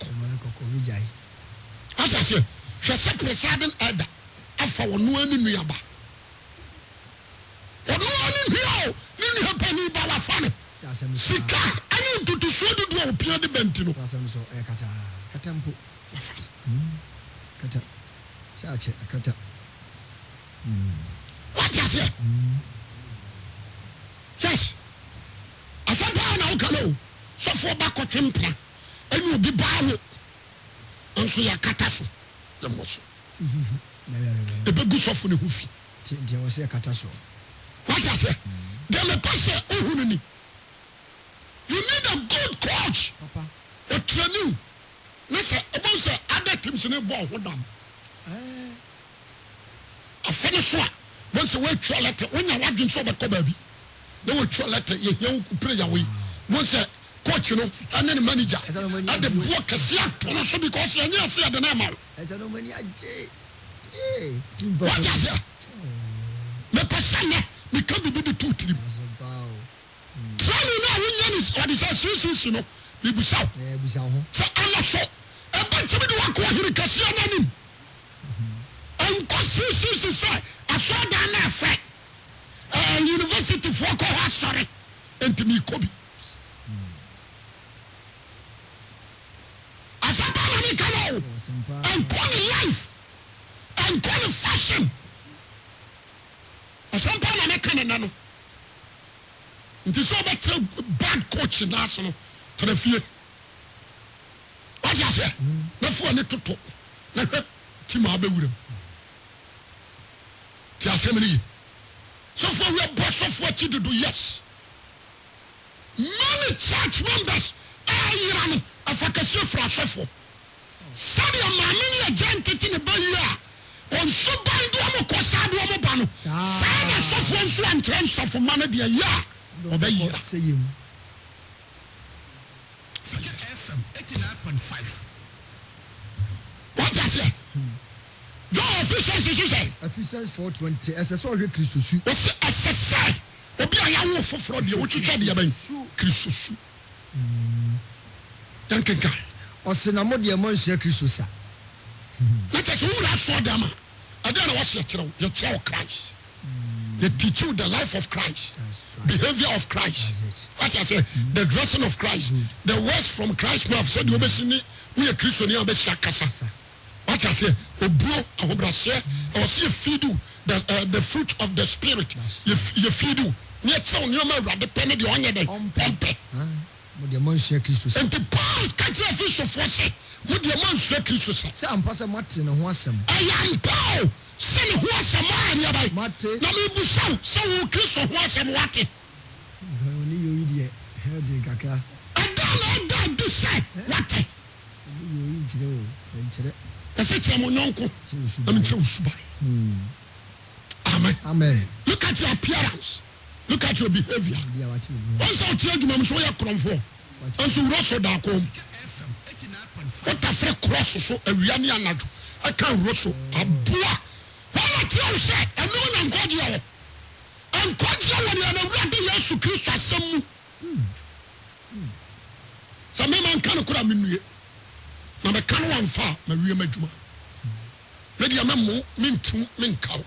A: As I say, she said, President Ada, after one in Yaba. Or no one in here, in her penny balafane. Sika, I need to show the door, Pierre de Bentino.
B: Katampo. Kata. Sache, kata.
A: What is it? Yes. I said, I know, so for back of temper, and you'll be bound. And so you're catastrophe. The most. The big goose of the hoofy.
B: There was a catastrophe.
A: What I say? Then a person, you need a good coach.
B: Papa.
A: A training. Listen, about the other teams in the ball. Hold on. A finish one. Once a way to letter, when you're watching so much, baby, they will try letter, you play away. Once a coach, you know, and then the manager. And the book is flat, because you're near the name.
B: As I know when you
A: What is it? Me pasanya, me can't be the two team. Tell me now, when is what is that? You know, we be so. So I'm not sure. And but you do want to hear the Cassian. And consistency say, I saw that now, fact. University for Koha, sorry, and to me, Kobe. As a man, and quality life, and quality fashion. As a man, it is so bad coach in Arsenal to the field. What you say? No for any to talk. No team Abe with him. The assembly. So for we are boss of what you do, yes. many church members ayira no afakase fra sofo sabi amani ya jantete ne bayi on so bandu am ko sadu am ba no sai na sofo nso antrem sofo ma no de ya obayira
C: FM 89.5.
A: What is it? Go
B: Ephesians 4:20. As I saw Christ su.
A: What's SSI? Obi ayawo foforo de wo twetwa de yaban Christ su. Dankenka.
B: Osenamo de mo nhia Christ sa.
A: Let us who that for them. I don't know what's your child Christ. They teach you the life of Christ, behavior of Christ. What I say, the dressing of Christ, the words from Christ. Now, said you we are Christian, you are Kasa. What I say, Obro, Ahobrase, or see feed you the fruit of the spirit. You feed you. Near town, you may depend on your day. And the Paul can't fish of force. Would your man share Christus?
B: Some Pastor Martin and Wassam.
A: I am Paul. Send who was a man, Mate. Namu Busan, so Christus was a water.
B: Only you idiot. Heard you, Kaka.
A: I don't decide. Water. I said, I'm uncle. I'm chosen by. Amen. Look at your appearance. Look at your behavior. Once I tell you, I'm sure you're from for. And so, Russell, dark home. What a fresh cross so a Riani Anadu. I can't rustle a boa. What you say, and no one got you. And quite when you are ready, yes, to Christ as some. Some man can't come in. Mamma can't one far, Maria Majuma. Maybe a mamma, min cow.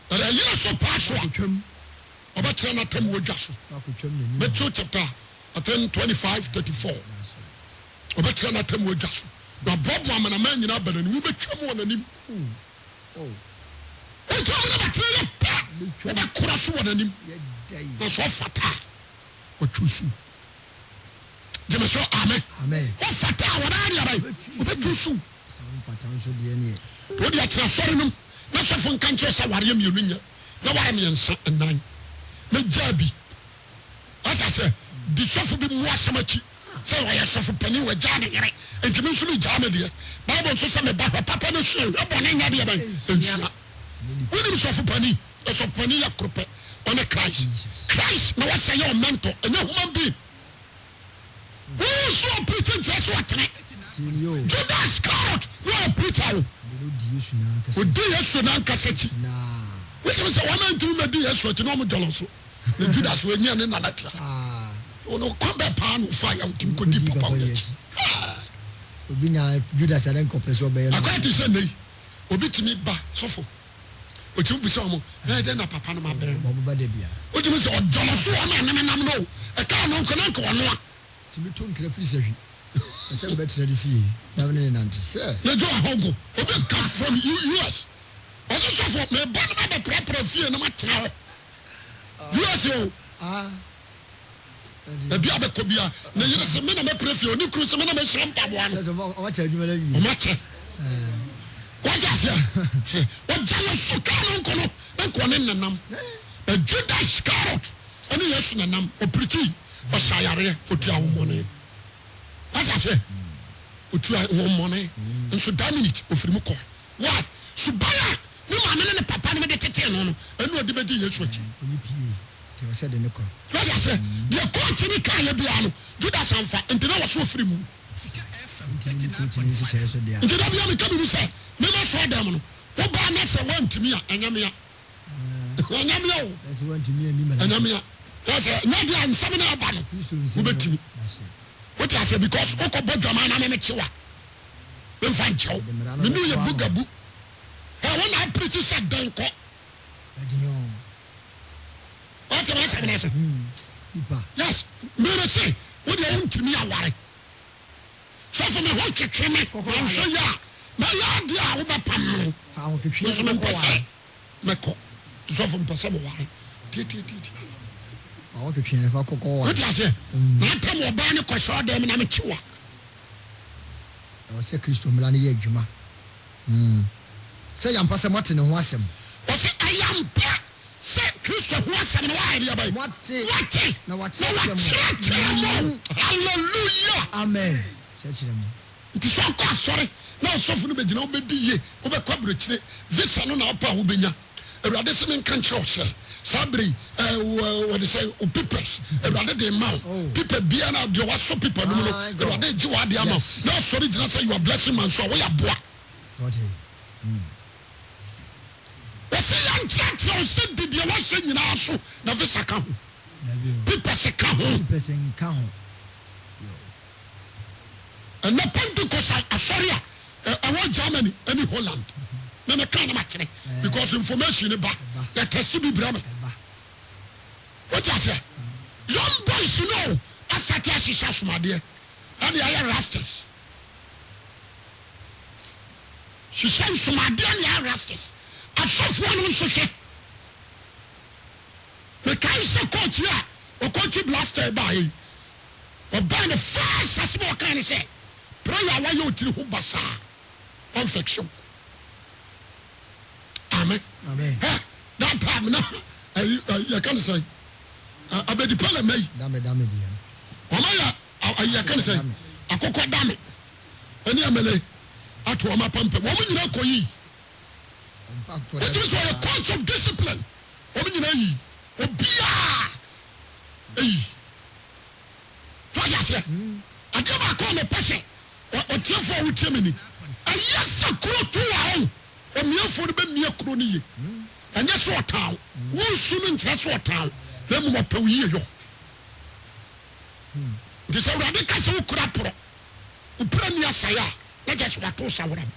A: But I hear so partial. About 10 at 10 would just. Metro chapter 10:25-34. Obetya na tem wagya so na bob wa mana man nyina bana ni wo betwa mo na nim o to na batire pa wo ba kura so na nim na so fata o chusu jeme so amen o fata wa na ya bai o betusu
B: fata so de ne
A: wo dia tra sori num na so fon kan che sa ware mienu nya na ware me nsa nan na jabi ata se di sofo bi mu asamachi say why you suffer penny with Johnny, and to me, Johnny, Bible says, I'm a papa, no shield, a bonnet, and William suffer penny, as a penny, a crope on a Christ. Christ, no, I say your mentor, and no human being. Who so preaching just what Judas Scout, you are a preacher. Would do yes, Cassette. Which was a woman to me, dear, so to normal dollars. The Judas were near another. No combat pan fire out in good papa.
B: Obina Judas and Copes obey.
A: I can't say me. Obit me back, so for. But you be some, then a papa, my baby. What you say, John, no. I can't connect on one. To be told, I said, better the fee. Never in answer. Let go, Hogo. Obit come from US. Also, for me, but I'm a proper fee and I'm a child. US, the Biaba Kobia, the Yemen, my prefer, Nick Cruz, and my Santa one. What are you? What is it? What jealous Sukan, Uncle, and Nam, a Judas Scout, and yes, and Nam, or pretty, or Sayare, put your money. What I say? Put your own money, and so dominate of Rimuko. What? Subaya, no man and a papa made a ten on, and no debate is what you said in the car. What I said, the coach in the car, Judas and Fat, and I was so free. Did I be coming to say, never saw them? What by next one to me, and Yamia? Yamio, that's one to me and Yamia. That's a Nadia and Samina Banner. What I said, because Oko Bojaman and Mechiwa. Then find Joe. We knew your book. I want to pretty sad, don't call. Yes, Mary say, what do you want to me? I worry. So for me, what you tell me, I'm sure ya. My yard, ya, over Pam. I want to choose a Meko. So from Passamo. I want to change if I could go. What I say? Not tell me about the question, them and I'm a chewer. I was a Christian Melania Juma. Say, I'm Pastor Martin and Wassam. I am back. Say, Kristo ho asɛm no waayɛ deɛ bɛyɛ wate na wakyerɛkyerɛ mo hallelujah
B: amen kyerɛkyerɛ mo
A: nti sɛ ɔkɔ asɔre na ɔsɔfo no bɛgyina wobɛdi yie wobɛkɔ aberɛkyire visa no na wopɛ a wobɛnya awurade sɛ menka nkyerɛ wo sɛ saa bere wɔde sɛ o papers awurade de ma wo paper bia na deɛ wasɔ paper no mu no awurade gye wade ama wo na ɔsɔre gyina sɛ you are blessing man so a woyɛ aboa wɔsɛ yɛnkyerɛkyerɛ wo sɛ de deɛ wahyɛ nyinaa so na visa ka ho papers ka ho ɛnɛ Pentecost asɔre a ɛwɔ Germany ɛne Holland na meka na makyerɛ because information ne ba yɛtɛse bi brɛ me wote aseɛ young boys no asate ahyehyɛ asomadeɛ ɛne ayɛ rastas hyehyɛ nsomadeɛ ne ayɛ rastas asɔfoɔ no nso hwɛ mekae sɛ coach a ɔkɔkyi blaster baayɛ ɔbaa no first asɛm a ɔkae ne sɛ prayer a wayɛ ɔtiri ho basaa infection amen that time na you can say abedi pala mai
B: dame
A: dia oma ya you can say akokɔ dame ani amele ato oma pampe wo mu nyina koyi it is a coach of discipline wo mu nyina yi obia fanya se akaba ko me pese o tiefo wo tiemini ayesa kuro to wa omiafo no bemia kuro no ye anya so otaw wo su no nkyerɛ so otaw na mu mapaw yie yo de sɛ wurade ka sɛ wo kura pro wo pra ni asaya na gye so wato saworam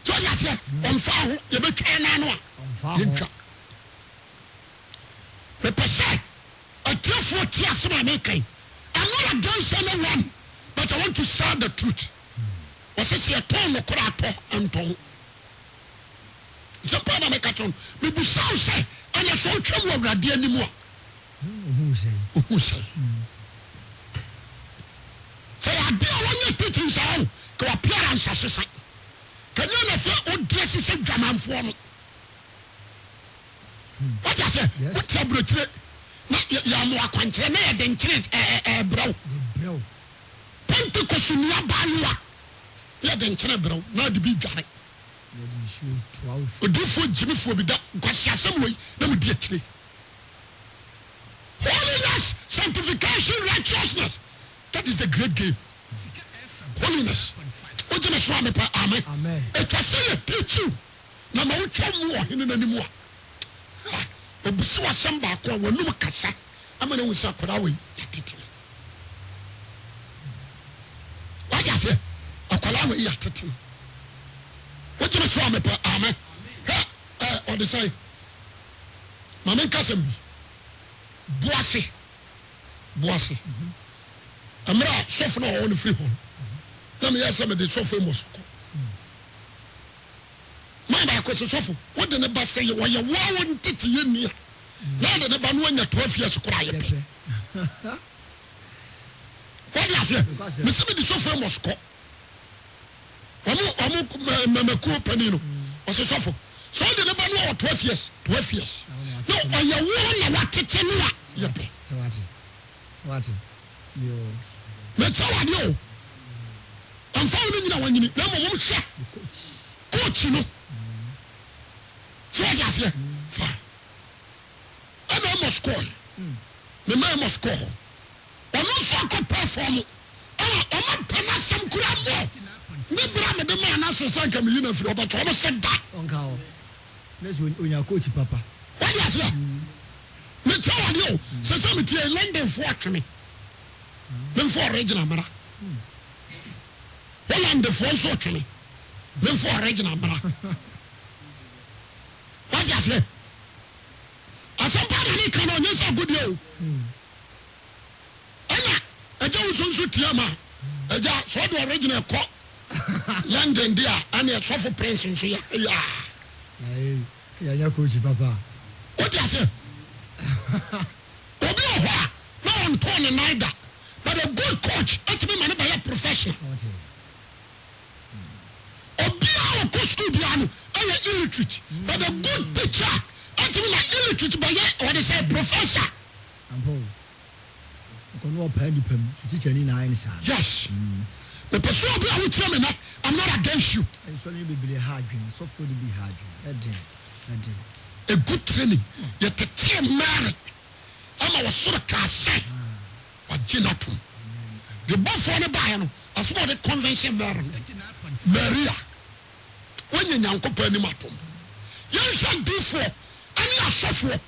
A: so ya sɛ ɔmfa ho yɛbɛtwa na no a yɛntwa mepɛ atiafo tia asɛm a mekan I'm not against anyone but I want to say the truth. Wɔsɛ sɛ yɛtɔn no kora atɔ ntɔn sɛ pa na meka kyɛw no mebusa wo sɛ ɛnɛ sɛ wotwam wɔ awurade anim a ohu sɛ sɛ yɛade a wɔnyɛ teaching saa wo ka wapiara nsase sa kanyɛ na sɛ wodrɛse sɛ dwamanfoɔ no wagya sɛ wotia aburɛkyire na yɛamo akwankyerɛ na yɛde nkyere brɛw Pentecost nnua baayewa yɛde nkyerɛ brɛw na de bi dware odifoɔ gyimifoɔ bi da nkwasiasɛm wei na medi akyire holiness, sanctification, righteousness, that is the great game. Holiness wogyeme so a mepɛ amen ɛtwa sɛ yɛ teach you na ma wotwa mu wɔ hene n'anim a ɛbusi wasɛm baako a wɔnum kasa ama na wo sɛ akwadaa wei yɛtetene wagya sɛ akwadaa wei yɛtetene wogyeme so a mepɛ amen ɔde sɛ ma menka sɛm bi boase mmerɛ a sɔfo no a ɔwɔ no firi hɔ na meyɛ sɛ mede sɔfo mɔ sokɔ ma baako sɛ sɔfo wode ne ba sɛ wɔyɛ woa wo ntete yɛ nni a na ɔde ne ba no anya 12 years kora yɛpɛ wode aseɛ mese mede sɔfo mɔ sokɔ ɔmo mamakuo pani no ɔsɛ sɔfo sɛ wode ne ba no a wɔ 12 years na ɔyɛ wo na watete no a yɛpɛ mɛtɛ wade o amfa wo no nyina wanyini na mmom hwɛ coach no sɛ wode aseɛ fa ɛna ɔmɔ score mema ɛmɔ score hɔ ɔno nso akɔpɛ fɔ mo ɔma pɛ no asɛm kora mmɔ ne bra mede ma anasɛ sɛ nka meyi no afiri ɔbɛtɔ ɔmo sɛ da wode aseɛ mɛtɛ wade o sɛ sɛ metie Londonfoɔ atweme memfa original mmara Hollandfoɔ nso ɔtwene memfa original mmara wagye aseɛ asɛmpa na ne ka no ɔnyɛ sɛ agodie o ɛna agya wo so nso tia ma agya sɛ ɔde original kɔ London de a ane ɛsɔfo prince nso yɛyɛ
B: coach papa
A: wote aseɛ obi wɔ hɔ a na ɔntɔɔ ne nan da but a good coach ɛtumi ma ne bɛyɛ professional obiara wɔ kɔ school biara no ɛyɛ illiterate but a good teacher what you like illiterate by what they say professor. Yes. The person I will tell me that I'm not against you. A good training. Yet the team married. I'm a sort of cast. But Ginatum. The buff on the Bible, as well the convention Maria. When you young company matum. You shall do for and you suffer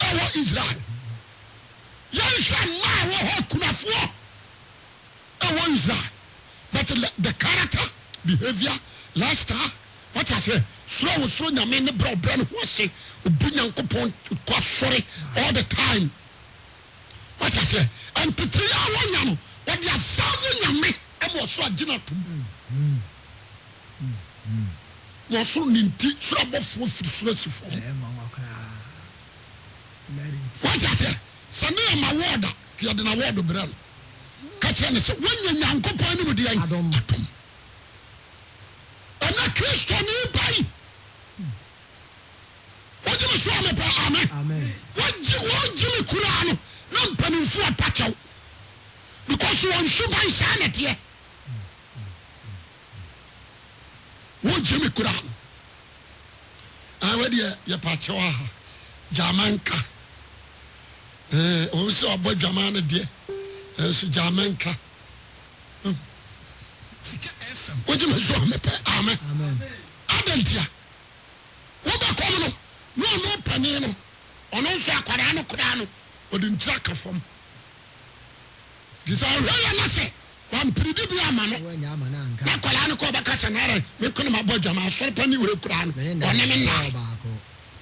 A: our Israel. You shall now Kunafua our Israel. But the character, behavior, lifestyle, what I say, slow, I mean, the brand was say, Bunyan coupon to sorry all the time. What I say, and to 3 hours, what you are serving me, I was so a dinner to me. You are so ninty, trouble for free. What I say, Sunday, my water, you had an award of brand. Catch when you young company with the Adam. And a Christian you buy. What do you say about Amen? What Jimmy Kurano? No penny for a patch out. Because you want to buy sanity. What Jimmy Kurano? I read your patchoa, Jamanka. Also about Jamana dear. Jamaica. What do you mean? Amen. Adentia. What about Common? No panino. On also a Corano, or in track of them. This are really say. One pretty man. Not Corano Cobacasanara, making my boy Jama, so penny will crown. Or name now.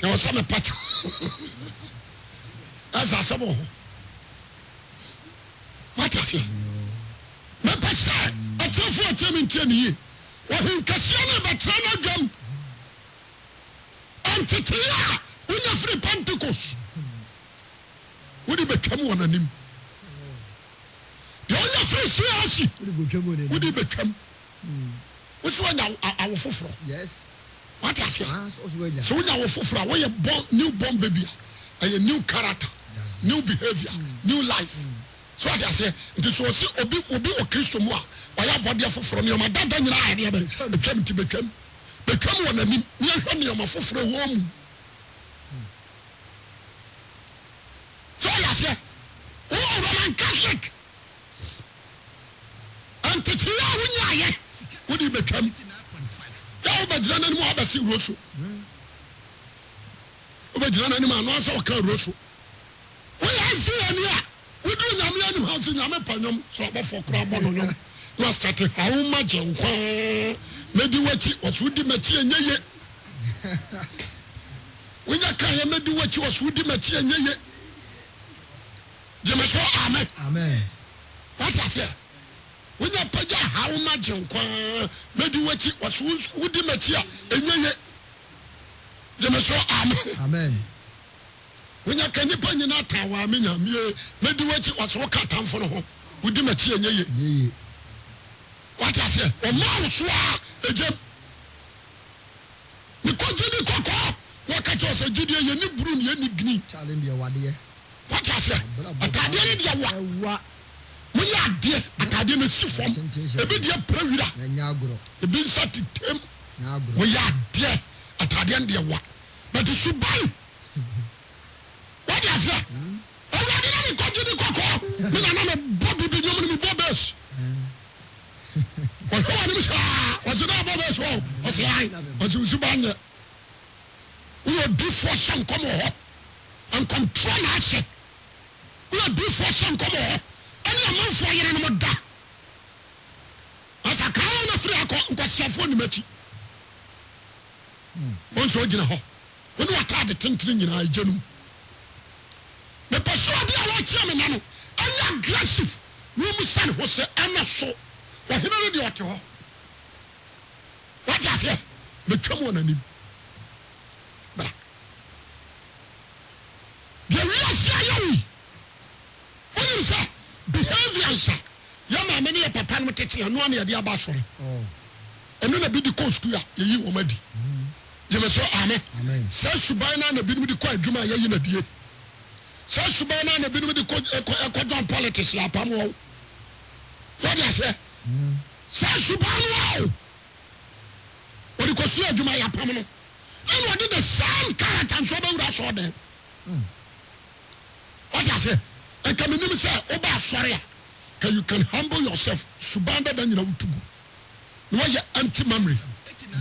A: There was some patch. That's a sabo. What I say? My pastor, I tell for a term in 10 years. What in Cassiano Batrana Jam and Titia, when you're free Pentecost. Would he become one of him? The only free CRC would he become? Which one our fufro?
B: Yes.
A: What I say? So when our fufro, when you're newborn baby, a new character, new behavior, new life. So I say, it is also Obi or Christian moi, or your body from your mother, then I became to become one of me, near my for a woman. So I say, oh, Roman Catholic. And to Tia, would he become? Oh, but then any more about see Rosso. Oh, but then any man also occurred Rosso. Well, I see any. We do Yamian house in Yamapanum, so for Crabon. You are starting how much and maybe what it was with the material. When I can't maybe what you was with the material. Amen. What I say? When I pay how much and maybe what it was with the material. Amen. When you can put in that tower, I mean, maybe what you was walking down for home with the material. What I say? A mouse, a gem. Because you did cocoa, what I just a Judy, you need broom, you need green. What I say? A Cadian, what? We are dear, a Cadian Sifon, a bit of Pravida, the bin sat to him. We are dear, a Cadian, dear what? But you should buy. What is that? Oh, I didn't go to the cocoa. I'm a Bobby Bidon Bobbers. What's it about this one? What's the eye? What's the Subanga? We will do for some come on and control action. We will do for some come on. And you're not for your animal. As a car on a free account, because your phone met you. Once you're in a hole. When you are tired of thinking in a general. The person of the Lord Chairman, I'm aggressive. No, son who said, I'm not so. But he don't do it. What is it? Become one of him. But the real say, what is that? Behavior, sir. Young man, many a papa will take you, and one of the Abasher. And then a bit the coast to you, already. Jeme so amen. Say suban na binom di kwa adwuma yayi na die. Say suban na binom di ko don politics la pam wo. What you say? Say suban wo. What di ko su adwuma ya pam no. And what did the same character and so be ura so dem. What you say? And come in say oba sorry. You can humble yourself. Subanda dan you know to go. No you empty memory.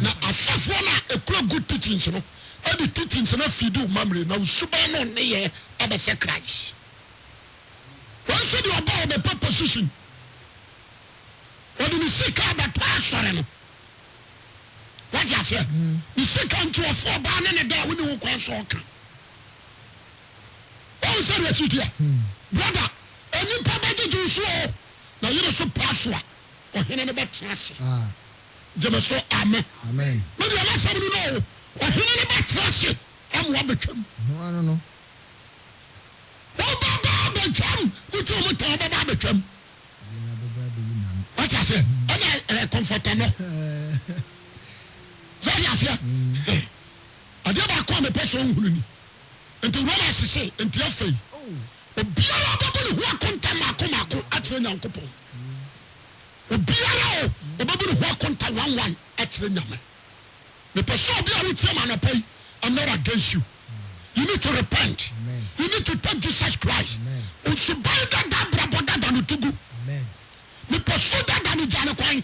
A: Na asafo na ekura good teachings no. All the teachings na feed you memory. Now subanda no ye abese Christ. Once you about the position. What do you say about pastor no? What you say? You say come to a four ban and there when you go so kan. What is that you here? Brother, any papa do so. Now you so pastor or hene ne betrase. Jeme so amen.
B: Amen.
A: Me dey na sabu no. Or hene ne betrase. Am wa betwam.
B: No, I don't know.
A: Baba betwam. You tell me baba betwam. What you say? Ana comfort no. So you say. Adeba kwa me person hunu ni. Enti Roma say enti afei. Obiara babulu ho akonta mako akyere Nyankopon. Obiara babulu ho akonta 11 akyere Nyame. Me person obiara wutie ma na pay. I'm not against you. You need to repent.
B: Amen.
A: You need to take Jesus Christ. Usubaida da braboda da nutugu.
B: Amen.
A: Me person da ni jane kwan.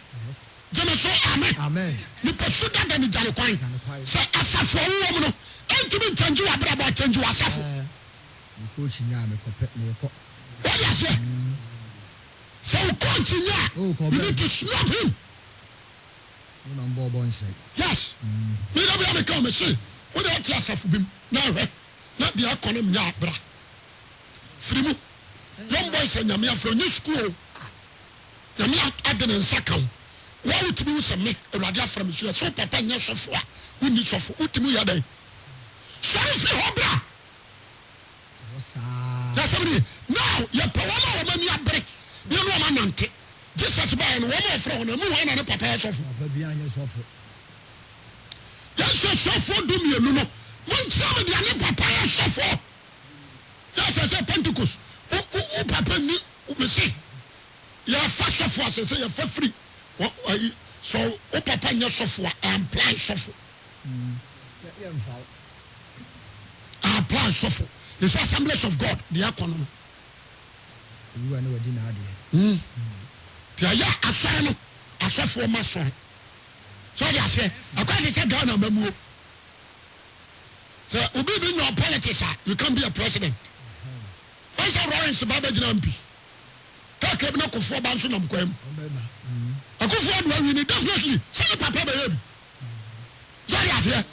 A: Jeme so amen.
B: Amen.
A: Me person da ni jane kwan. Say asafo wo no. Entimi change wa brabo change wa asafo.
B: Coach Nyame ko.
A: What you say? So coach Nya, you need to slap him. Yes. Me don't be come say. What do you tell us bim? Now not the economy nya bra. Frimu. Young boys say Nyame afro new school. Nyame aden nsakam. Wa utimi useme Ewurade afra me so papa nya sofo a. We need sofo. Utimi ya dai. Sorry for hobra. Now, your power woman ya break. You know man nante. Jesus by and one from the moon and a papa of yes, so do me no. One time the papa suffer. Yes, I say Pentecost. Oh, papa me say. You are fast of us, say you're free. So, oh, papa, your software, I apply software. I apply software. The Assemblies of God, the economy.
B: You are no dinner.
A: I saw for my son. So I say, I can't say Ghana Memu. So, Ubi in your politics, you can't be a president. What's a Lawrence Babajampi? Take a knock of 4 bands on Quem. I go forward when you definitely send a papa baby. So I say,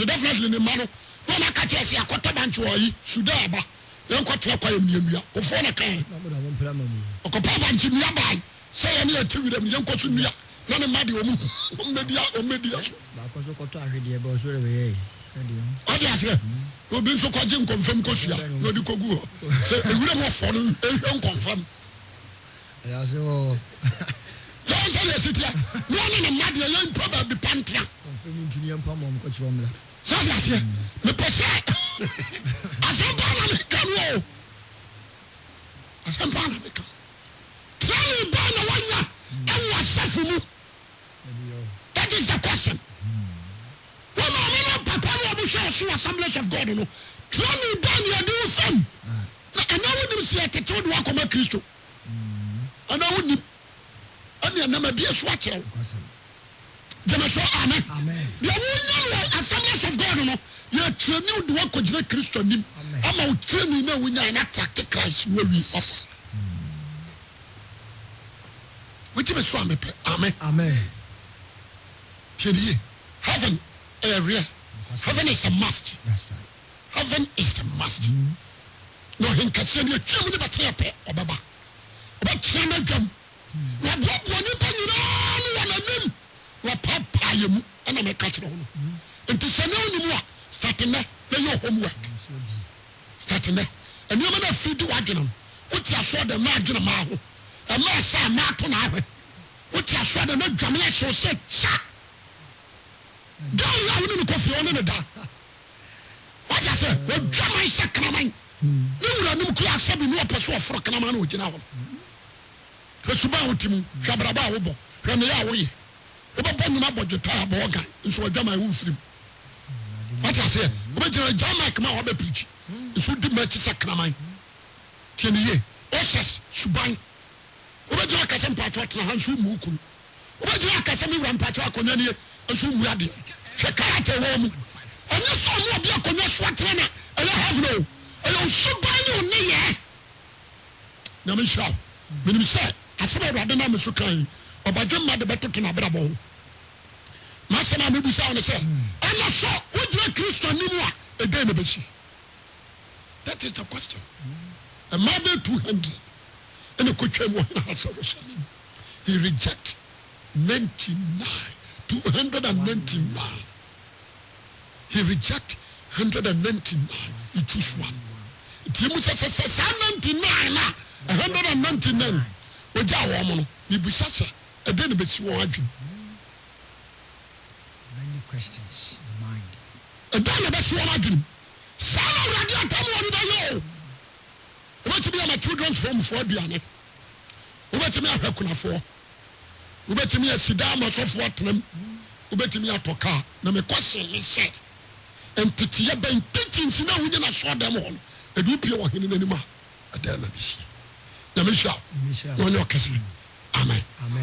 A: definitely in the manner. No na ka chesi akota banchu oyi sudaba yon ko twa kwa yemia ko fo na kan o ko pa banchu nia bai say any atiwi dem yon ko sunua na ne made omu media
B: ba ko so ko to ahwede e ba so re we
A: o dia se obi so ko jin confirm ko sua no di ko gu say ewure mo fo no ehwe confirm
B: ya se o
A: yon say le sitia no na made yon probably pantra
B: confirm engineer pa mo ko chomla.
A: So that's it. Me pese. Asempana me kanu. Asempana me kanu. Tell bana wanya and wasafu mu. That is the question. When I papa no be sure Assemblies of God no. Tell me bana you do some. And now we see at the wa come Christo. And now we and na be so akere. Jeme so amen. The woman Assemblies of God no. You train you do ko jira Christo nim. Ama o train na wonya na attack Christ no we offer. Which is so amen.
B: Amen.
A: Heaven area. Heaven is a must.
B: That's right.
A: Heaven is a must. No hinka se ni twem ni batre pe obaba. Oba train na dwam. Na bo ni pa ni na nim. Wa papa yemu ana me ka kire ho no. Enti se na oni mu a starting na your homework. Starting na. And you na feed you ageno. What you saw the margin ma ho. E ma sa ma to na ahwe. What you saw the no dwam ya so se cha. down la woni kofi on ne da what I say we drama is kraman ni wura nim kula sabi no opeso ofro kraman na ogina ho kesuba hotimu hwabraba wo bo hwe ne ya wo ye wo bo nyuma bodjeta ba ogan nso odwama wo mfirim what I say we jira jama kama wo be preach nso di match sakraman tieniye osas suban wo be jira kasem patwa tena hansu mu kun wo be jira kasem wura patwa akonya ne nso mu ade hwe karate wo mu onye so mu obi akonya so atena na ele have no ele suban ne ye na me sha menim say asebe awade na me so kan obadwemma de betoto na brabo masana me bisa on say ana so wodira Kristo nimu a ede na bechi. That is the question. A mother 200 and a kotwem wa Jerusalem. He reject 299. He reject 199. He choose one. He must say 99 na 199. Oja wo mo no bi bisa say e de na besi wo adwum.
B: Many questions in mind.
A: E de na besi wo adwum. Sana radio atamu woni da yo. What be my children's home for aduane. Ubetimi ahwakunafo. Ubetimi asida masofo atnem. Ubetimi atoka na me kwase ni se. Empitiye ben teachings na hunye na so dem ho. Edu pie wo hene nanim a ada na bisi. Na me sha. Wonyo kase. Amen.
B: Amen.